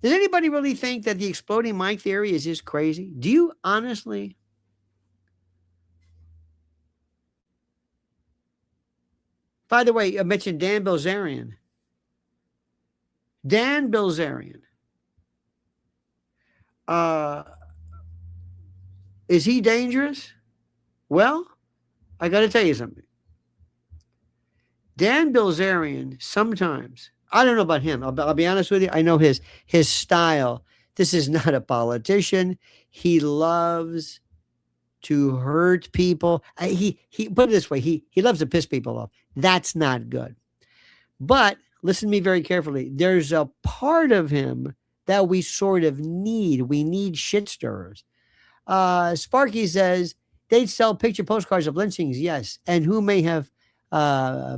Does anybody really think that the exploding mic theory is just crazy? Do you honestly? By the way, I mentioned Dan Bilzerian. Dan Bilzerian. Is he dangerous? Well, I got to tell you something. Dan Bilzerian, sometimes, I don't know about him. I'll be honest with you. I know his style. This is not a politician. He loves to hurt people. He put it this way. He loves to piss people off. That's not good. But listen to me very carefully. There's a part of him that we sort of need. We need shit stirrers. Sparky says they'd sell picture postcards of lynchings, yes, and who may have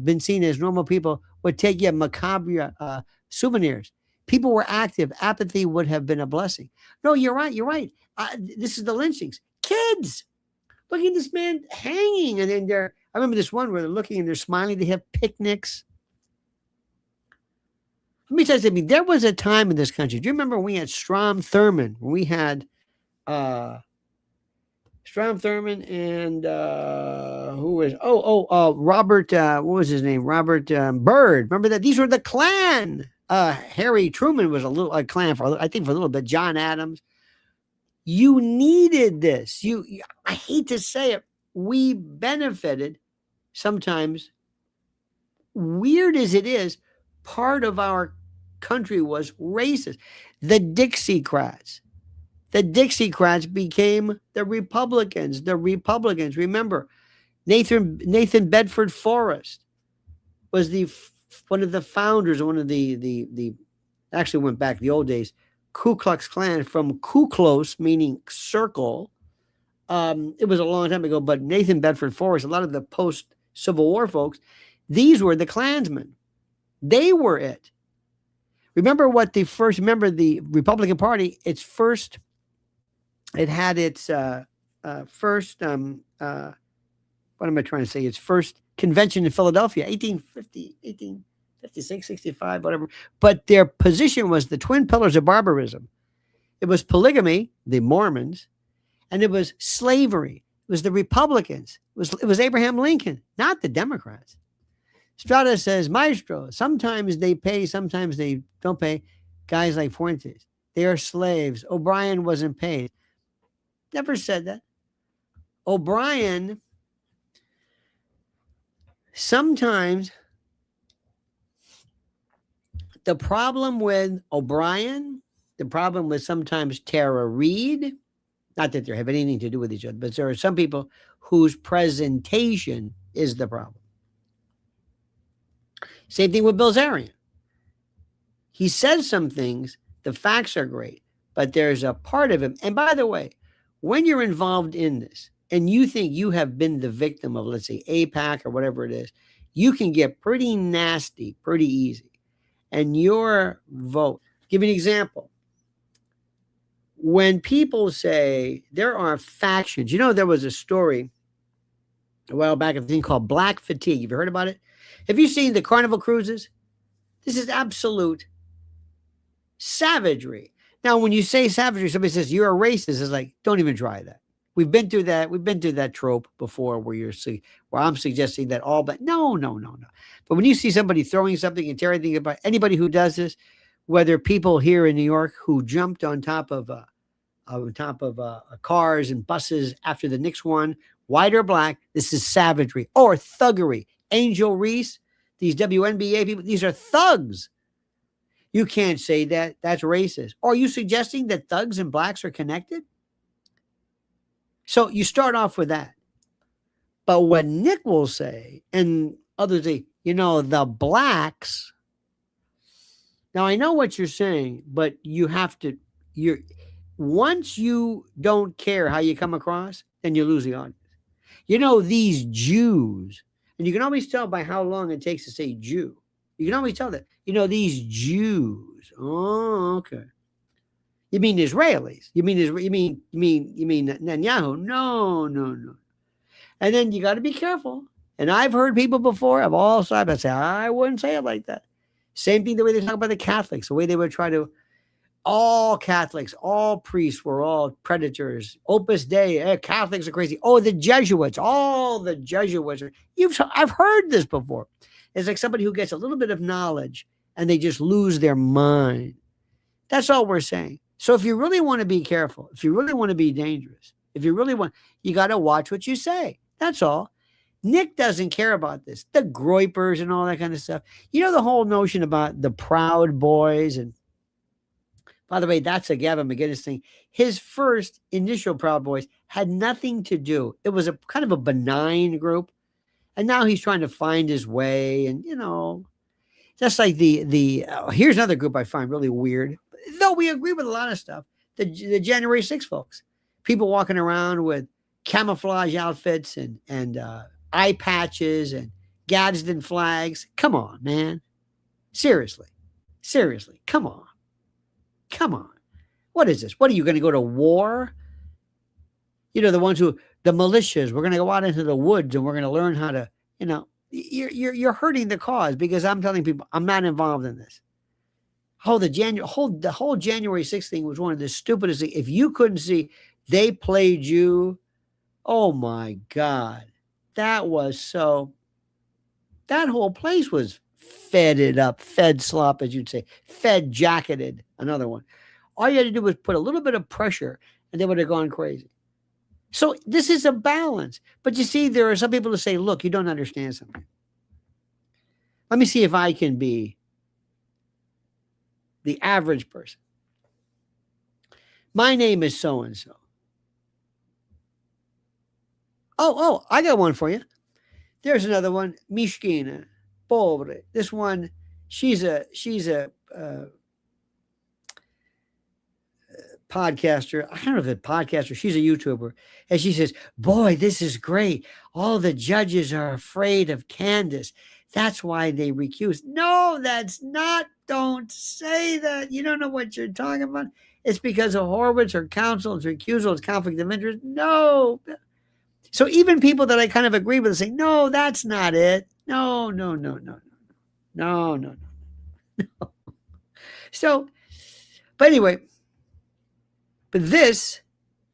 been seen as normal people would take macabre souvenirs. People were active. Apathy would have been a blessing. No, you're right. You're right. This is the lynchings. Kids, look at this man hanging, and then I remember this one where they're looking and they're smiling. They have picnics. Let me tell you something. There was a time in this country. Do you remember when we had Strom Thurmond? When we had Strom Thurmond and who was Robert? What was his name? Robert Byrd. Remember that? These were the Klan. Harry Truman was a Klan for a little bit. John Adams. You needed this. I hate to say it. We benefited sometimes. Weird as it is, part of our country was racist. The Dixiecrats became the Republicans. Remember, Nathan Bedford Forrest was one of the founders, one of the actually went back the old days, Ku Klux Klan, from Ku Klux, meaning circle. It was a long time ago, but Nathan Bedford Forrest, a lot of the post-Civil War folks, these were the Klansmen. They were it. Remember the Republican Party, it had its first, what am I trying to say? Its first convention in Philadelphia, 1856, 65, whatever. But their position was the twin pillars of barbarism. It was polygamy, the Mormons, and it was slavery. It was the Republicans. It was Abraham Lincoln, not the Democrats. Strata says, Maestro, sometimes they pay, sometimes they don't pay. Guys like Fuentes, they are slaves. O'Brien wasn't paid. Never said that. O'Brien, sometimes the problem with O'Brien, the problem with sometimes Tara Reid, not that they have anything to do with each other, but there are some people whose presentation is the problem. Same thing with Bilzerian. He says some things, the facts are great, but there's a part of him. And by the way, when you're involved in this and you think you have been the victim of, let's say, AIPAC or whatever it is, you can get pretty nasty, pretty easy. And your vote, give you an example. when people say there are factions, there was a story a while back, a thing called black fatigue. Have you heard about it? Have you seen the Carnival cruises? This is absolute savagery. Now, when you say savagery, somebody says you're a racist. It's like, don't even try that. We've been through that. We've been through that trope before, where I'm suggesting that all, but no. But when you see somebody throwing something and tearing anything about anybody who does this, whether people here in New York who jumped on top of cars and buses after the Knicks won, white or black, this is savagery or thuggery. Angel Reese, these WNBA people, these are thugs. You can't say that. That's racist. Or are you suggesting that thugs and blacks are connected? So you start off with that. But what Nick will say, and others say, the blacks. Now, I know what you're saying, but once you don't care how you come across, then you lose the audience. These Jews, and you can always tell by how long it takes to say Jew. You can always tell that. These Jews. Oh, okay. You mean Israelis? You mean Netanyahu? No. And then you got to be careful. And I've heard people before of all sides that say, I wouldn't say it like that. Same thing the way they talk about the Catholics, the way they would try to, all Catholics, all priests were all predators. Opus Dei, Catholics are crazy. Oh, the Jesuits, all the Jesuits. I've heard this before. It's like somebody who gets a little bit of knowledge and they just lose their mind. That's all we're saying. So if you really want to be careful, if you really want to be dangerous, you got to watch what you say. That's all. Nick doesn't care about this. The Groypers and all that kind of stuff. The whole notion about the Proud Boys. And by the way, that's a Gavin McGinnis thing. His first initial Proud Boys had nothing to do. It was a kind of a benign group. And now he's trying to find his way. And, just like here's another group I find really weird. Though we agree with a lot of stuff. The January 6 folks. People walking around with camouflage outfits and eye patches and Gadsden flags. Come on, man. Seriously. Come on. What is this? What are you going to go to war? The militias, we're going to go out into the woods and we're going to learn how to, you're hurting the cause because I'm telling people I'm not involved in this. The whole January 6th thing was one of the stupidest things. If you couldn't see, they played you. Oh my God. That whole place was fed slop, as you'd say, fed jacketed, another one. All you had to do was put a little bit of pressure and they would have gone crazy. So this is a balance. But you see, there are some people who say, look, you don't understand something. Let me see if I can be the average person. My name is so-and-so. Oh, I got one for you. There's another one. Mishkina. Pobre. This one, she's a podcaster. I don't know if it's a podcaster. She's a YouTuber. And she says, boy, this is great. All the judges are afraid of Candace. That's why they recuse. No, that's not. Don't say that. You don't know what you're talking about. It's because of Horowitz or counsel, it's recusal, it's conflict of interest. No. So even people that I kind of agree with say, no, that's not it. No. So, but anyway, this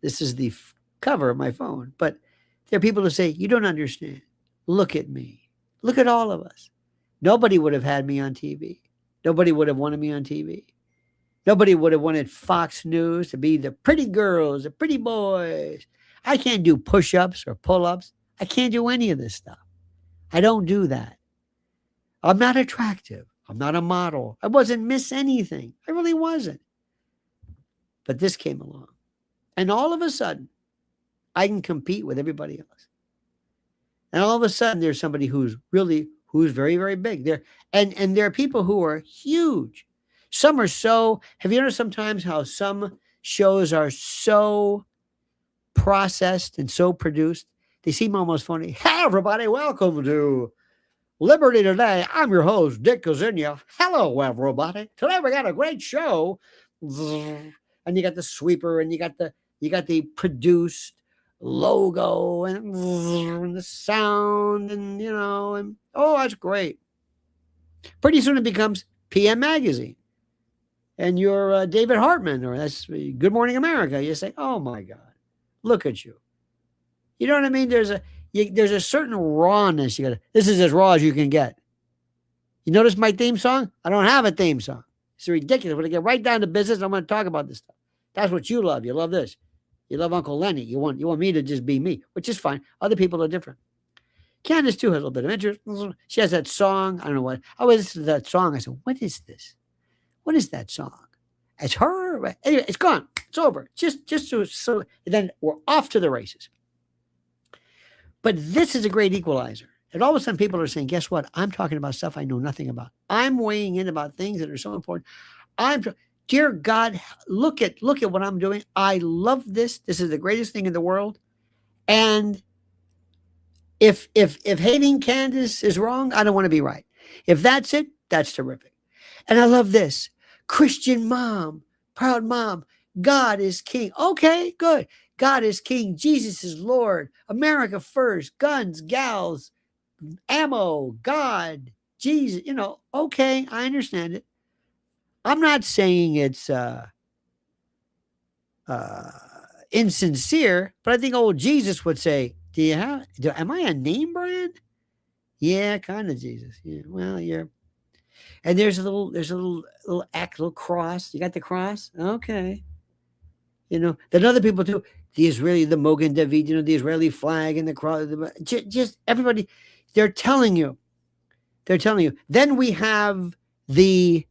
is the cover of my phone. But there are people who say, you don't understand. Look at me. Look at all of us. Nobody would have had me on TV. Nobody would have wanted me on TV. Nobody would have wanted Fox News to be the pretty girls, the pretty boys. I can't do push-ups or pull-ups. I can't do any of this stuff. I don't do that. I'm not attractive. I'm not a model. I wasn't Miss anything. I really wasn't. But this came along. And all of a sudden, I can compete with everybody else. And all of a sudden, there's somebody who's very, very big. There are people who are huge. Some are so, have you noticed sometimes how some shows are so processed and so produced? They seem almost funny. Hey, everybody, welcome to Liberty Today. I'm your host, Dick Kazinia. Hello, everybody. Today we got a great show. And and you got the sweeper, and you got the produced logo and the sound, and and oh, that's great. Pretty soon it becomes PM Magazine, and you're David Hartman, or that's Good Morning America. You say, oh my God, look at you. You know what I mean? There's a certain rawness. This is as raw as you can get. You notice my theme song? I don't have a theme song. It's ridiculous. When I get right down to business, I'm going to talk about this stuff. That's what you love. You love this. You love Uncle Lenny. You want me to just be me, which is fine. Other people are different. Candace, too, has a little bit of interest. She has that song. I don't know what. I was listening to that song. I said, what is this? What is that song? It's her. Anyway, it's gone. It's over. Just so and then we're off to the races. But this is a great equalizer. And all of a sudden people are saying, guess what? I'm talking about stuff I know nothing about. I'm weighing in about things that are so important. Dear God, look at what I'm doing. I love this. This is the greatest thing in the world. And if hating Candace is wrong, I don't want to be right. If that's it, that's terrific. And I love this. Christian mom, proud mom, God is king. Okay, good. God is king. Jesus is Lord. America first. Guns, gals, ammo, God, Jesus. Okay, I understand it. I'm not saying it's insincere, but I think old Jesus would say, am I a name brand? Yeah, kind of, Jesus. Yeah, well, you're. And there's a little cross. You got the cross? Okay. Then other people too. The Mogen David, the Israeli flag and the cross. Just everybody, they're telling you. Then we have the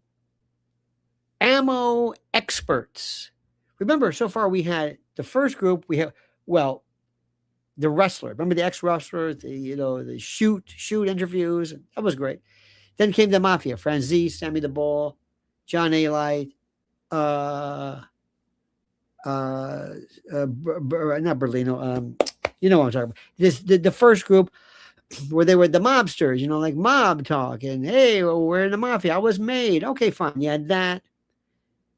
ammo experts. Remember, so far we had the first group. We have the wrestler. Remember the ex-wrestler, the shoot interviews. That was great. Then came the mafia: Franzese, Sammy the Bull, John A. Light, not Berlino. You know what I'm talking about. The first group where they were the mobsters, like mob talk, and hey, we're in the mafia. I was made. Okay, fine. You had that.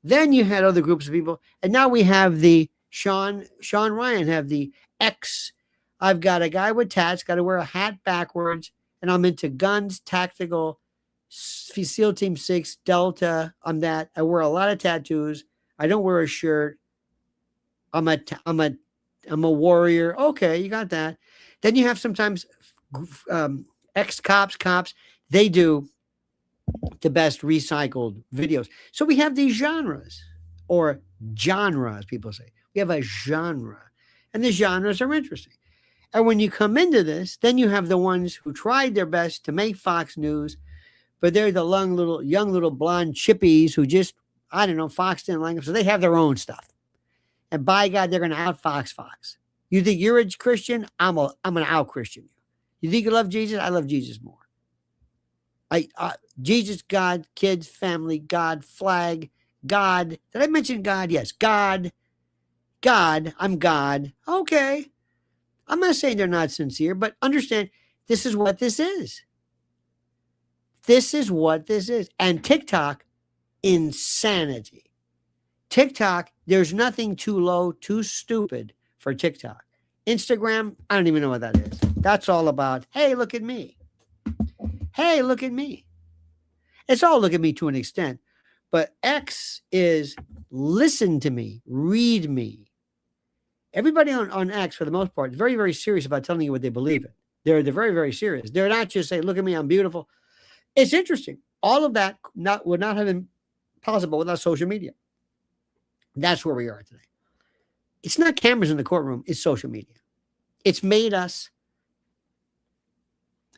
Then you had other groups of people, and now we have the Sean Ryan have the X. I've got a guy with tats, got to wear a hat backwards, and I'm into guns, tactical, SEAL Team 6, Delta. I'm that. I wear a lot of tattoos. I don't wear a shirt. I'm a warrior. Okay, you got that. Then you have sometimes ex-cops. They do the best recycled videos. So we have these genres, or genre, as people say. We have a genre, and the genres are interesting. And when you come into this, then you have the ones who tried their best to make Fox News, but they're the young little blonde chippies who just, I don't know, Fox didn't like them, so they have their own stuff. And by God, they're going to out-Fox. You think you're a Christian? I'm going to out-Christian you. You think you love Jesus? I love Jesus more. Jesus, God, kids, family, God, flag, God. Did I mention God? Yes, God. I'm God. Okay. I'm not saying they're not sincere, but understand this is what this is. This is what this is. And TikTok, insanity. TikTok, there's nothing too low, too stupid for TikTok. Instagram, I don't even know what that is. That's all about, hey, look at me. Hey, look at me. It's all look at me to an extent. But X is listen to me, read me. Everybody on X, for the most part, is very, very serious about telling you what they believe in. They're very, very serious. They're not just saying, look at me, I'm beautiful. It's interesting. All of that would not have been possible without social media. That's where we are today. It's not cameras in the courtroom. It's social media. It's made us.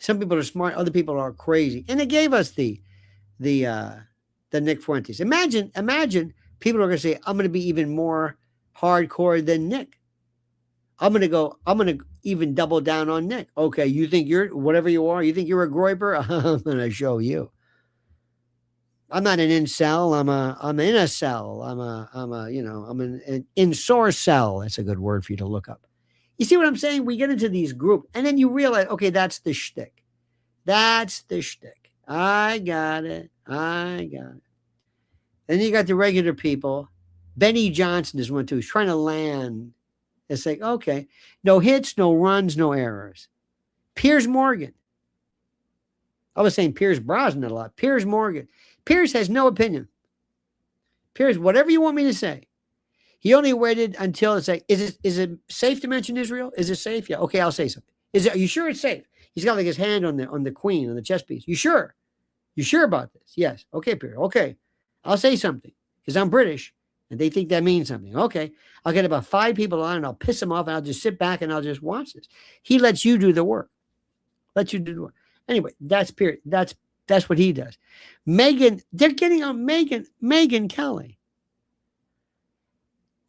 Some people are smart. Other people are crazy. And it gave us the Nick Fuentes. Imagine people are going to say, I'm going to be even more hardcore than Nick. I'm going to even double down on Nick. Okay, you think you're whatever you are, you think you're a groiper? I'm going to show you. I'm not an incel. I'm in a cell. I'm an in-source cell. That's a good word for you to look up. You see what I'm saying? We get into these groups, and then you realize, okay, that's the shtick. That's the shtick. I got it. Then you got the regular people, Benny Johnson is one too. He's trying to land. It's like, okay, no hits, no runs, no errors. Piers Morgan. I was saying Piers Brosnan a lot. Piers Morgan. Piers has no opinion. Piers, whatever you want me to say. He only waited until it's like, is it safe to mention Israel? Is it safe? Yeah. Okay, I'll say something. Are you sure it's safe? He's got like his hand on the queen, on the chess piece. You sure? You sure about this? Yes. Okay, Piers. Okay. I'll say something because I'm British and they think that means something. Okay. I'll get about 5 people on and I'll piss them off and I'll just sit back and I'll just watch this. He lets you do the work. Let you do the work. Anyway, that's Piers. That's what he does. Megyn, they're getting on Megyn Kelly.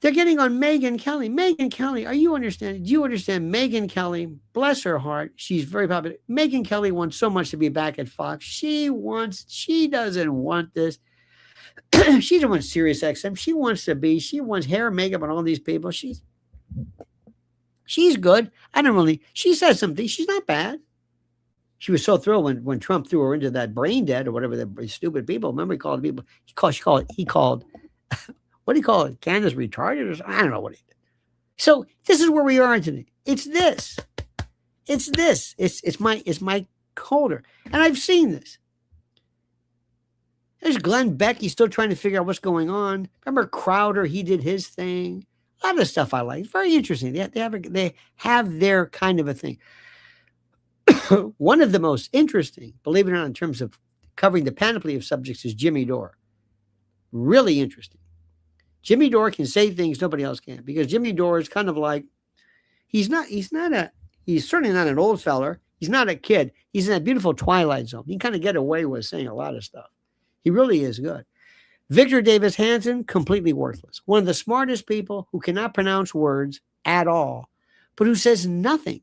They're getting on Megyn Kelly. Megyn Kelly, are you understanding? Do you understand Megyn Kelly? Bless her heart. She's very popular. Megyn Kelly wants so much to be back at Fox. She doesn't want this. She doesn't want Sirius XM. She wants hair and makeup on all these people. She's good. She says something. She's not bad. She was so thrilled when Trump threw her into that brain dead or whatever, the stupid people. Remember, he called people, he called, what do you call it? Candace retarded or something? I don't know what he did. So this is where we are today. It's this. It's Mike Holder. And I've seen this. There's Glenn Beck. He's still trying to figure out what's going on. Remember Crowder? He did his thing. A lot of stuff I like. It's very interesting. They have their kind of a thing. One of the most interesting, believe it or not, in terms of covering the panoply of subjects is Jimmy Dore. Really interesting. Jimmy Dore can say things nobody else can because Jimmy Dore is kind of like, he's certainly not an old feller. He's not a kid. He's in that beautiful twilight zone. He can kind of get away with saying a lot of stuff. He really is good. Victor Davis Hanson, completely worthless. One of the smartest people who cannot pronounce words at all, but who says nothing.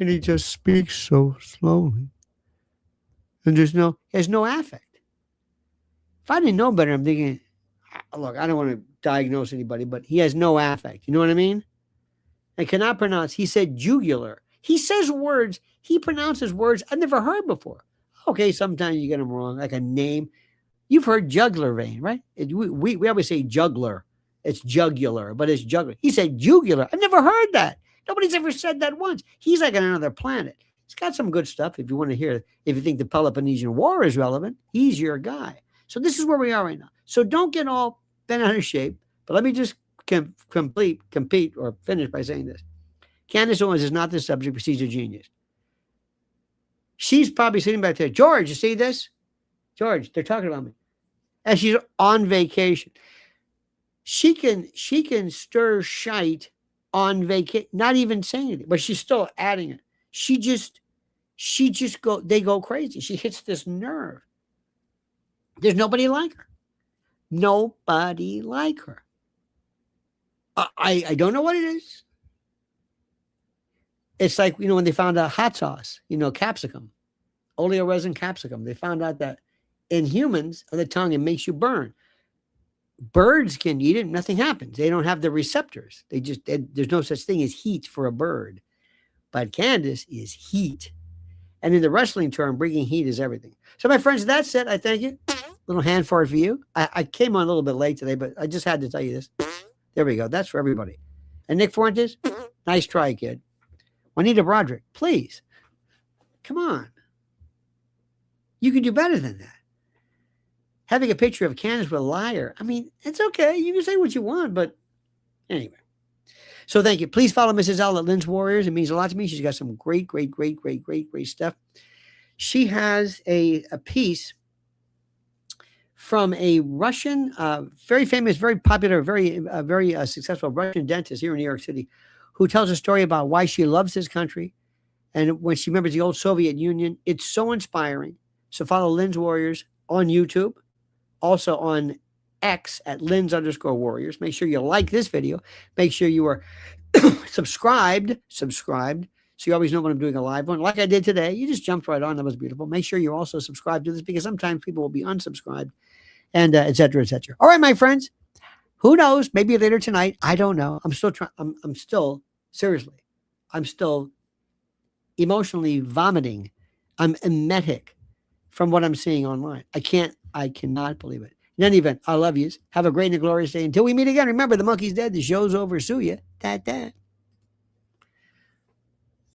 And he just speaks so slowly. And has no affect. If I didn't know better, I'm thinking, look, I don't want to diagnose anybody, but he has no affect. You know what I mean? I cannot pronounce. He said jugular. He says words. He pronounces words I've never heard before. Okay, sometimes you get them wrong, like a name. You've heard jugular vein, right? We always say juggler. It's jugular, but it's jugular. He said jugular. I've never heard that. Nobody's ever said that once. He's like on another planet. He's got some good stuff if you want to hear. If you think the Peloponnesian War is relevant, he's your guy. So this is where we are right now. So don't get all bent out of shape. But let me just compete or finish by saying this. Candace Owens is not the subject, but she's a genius. She's probably sitting back there. George, you see this? George, they're talking about me. And she's on vacation. She can stir shite on vacation, not even saying anything, but she's still adding it. They go crazy. She hits this nerve. There's nobody like her. Nobody like her. I don't know what it is. It's like, when they found out hot sauce, capsicum, oleoresin capsicum. They found out that in humans, on the tongue, it makes you burn. Birds can eat it, nothing happens. They don't have the receptors. There's no such thing as heat for a bird. But Candace is heat. And in the wrestling term, bringing heat is everything. So, my friends, that's it. I thank you. Little hand fart for you. I came on a little bit late today, but I just had to tell you this. There we go. That's for everybody. And Nick Fuentes, nice try, kid. Juanita Broderick, please. Come on. You can do better than that. Having a picture of Candace with a liar, it's okay. You can say what you want, but anyway. So thank you. Please follow Mrs. L at Lynn's Warriors. It means a lot to me. She's got some great stuff. She has a piece from a Russian, very famous, very popular, very successful Russian dentist here in New York City, who tells a story about why she loves his country and when she remembers the old Soviet Union. It's so inspiring. So follow Lynn's Warriors on YouTube, also on X at Lynn's_Warriors. Make sure you like this video. Make sure you are subscribed, so you always know when I'm doing a live one. Like I did today, you just jumped right on. That was beautiful. Make sure you're also subscribed to this because sometimes people will be unsubscribed and et cetera, et cetera. All right, my friends. Who knows? Maybe later tonight. I don't know. I'm still trying. I'm still, seriously, I'm still emotionally vomiting. I'm emetic from what I'm seeing online. I cannot believe it. In any event, I love yous. Have a great and glorious day. Until we meet again, remember, the monkey's dead. The show's over. Sue ya. Ta-ta.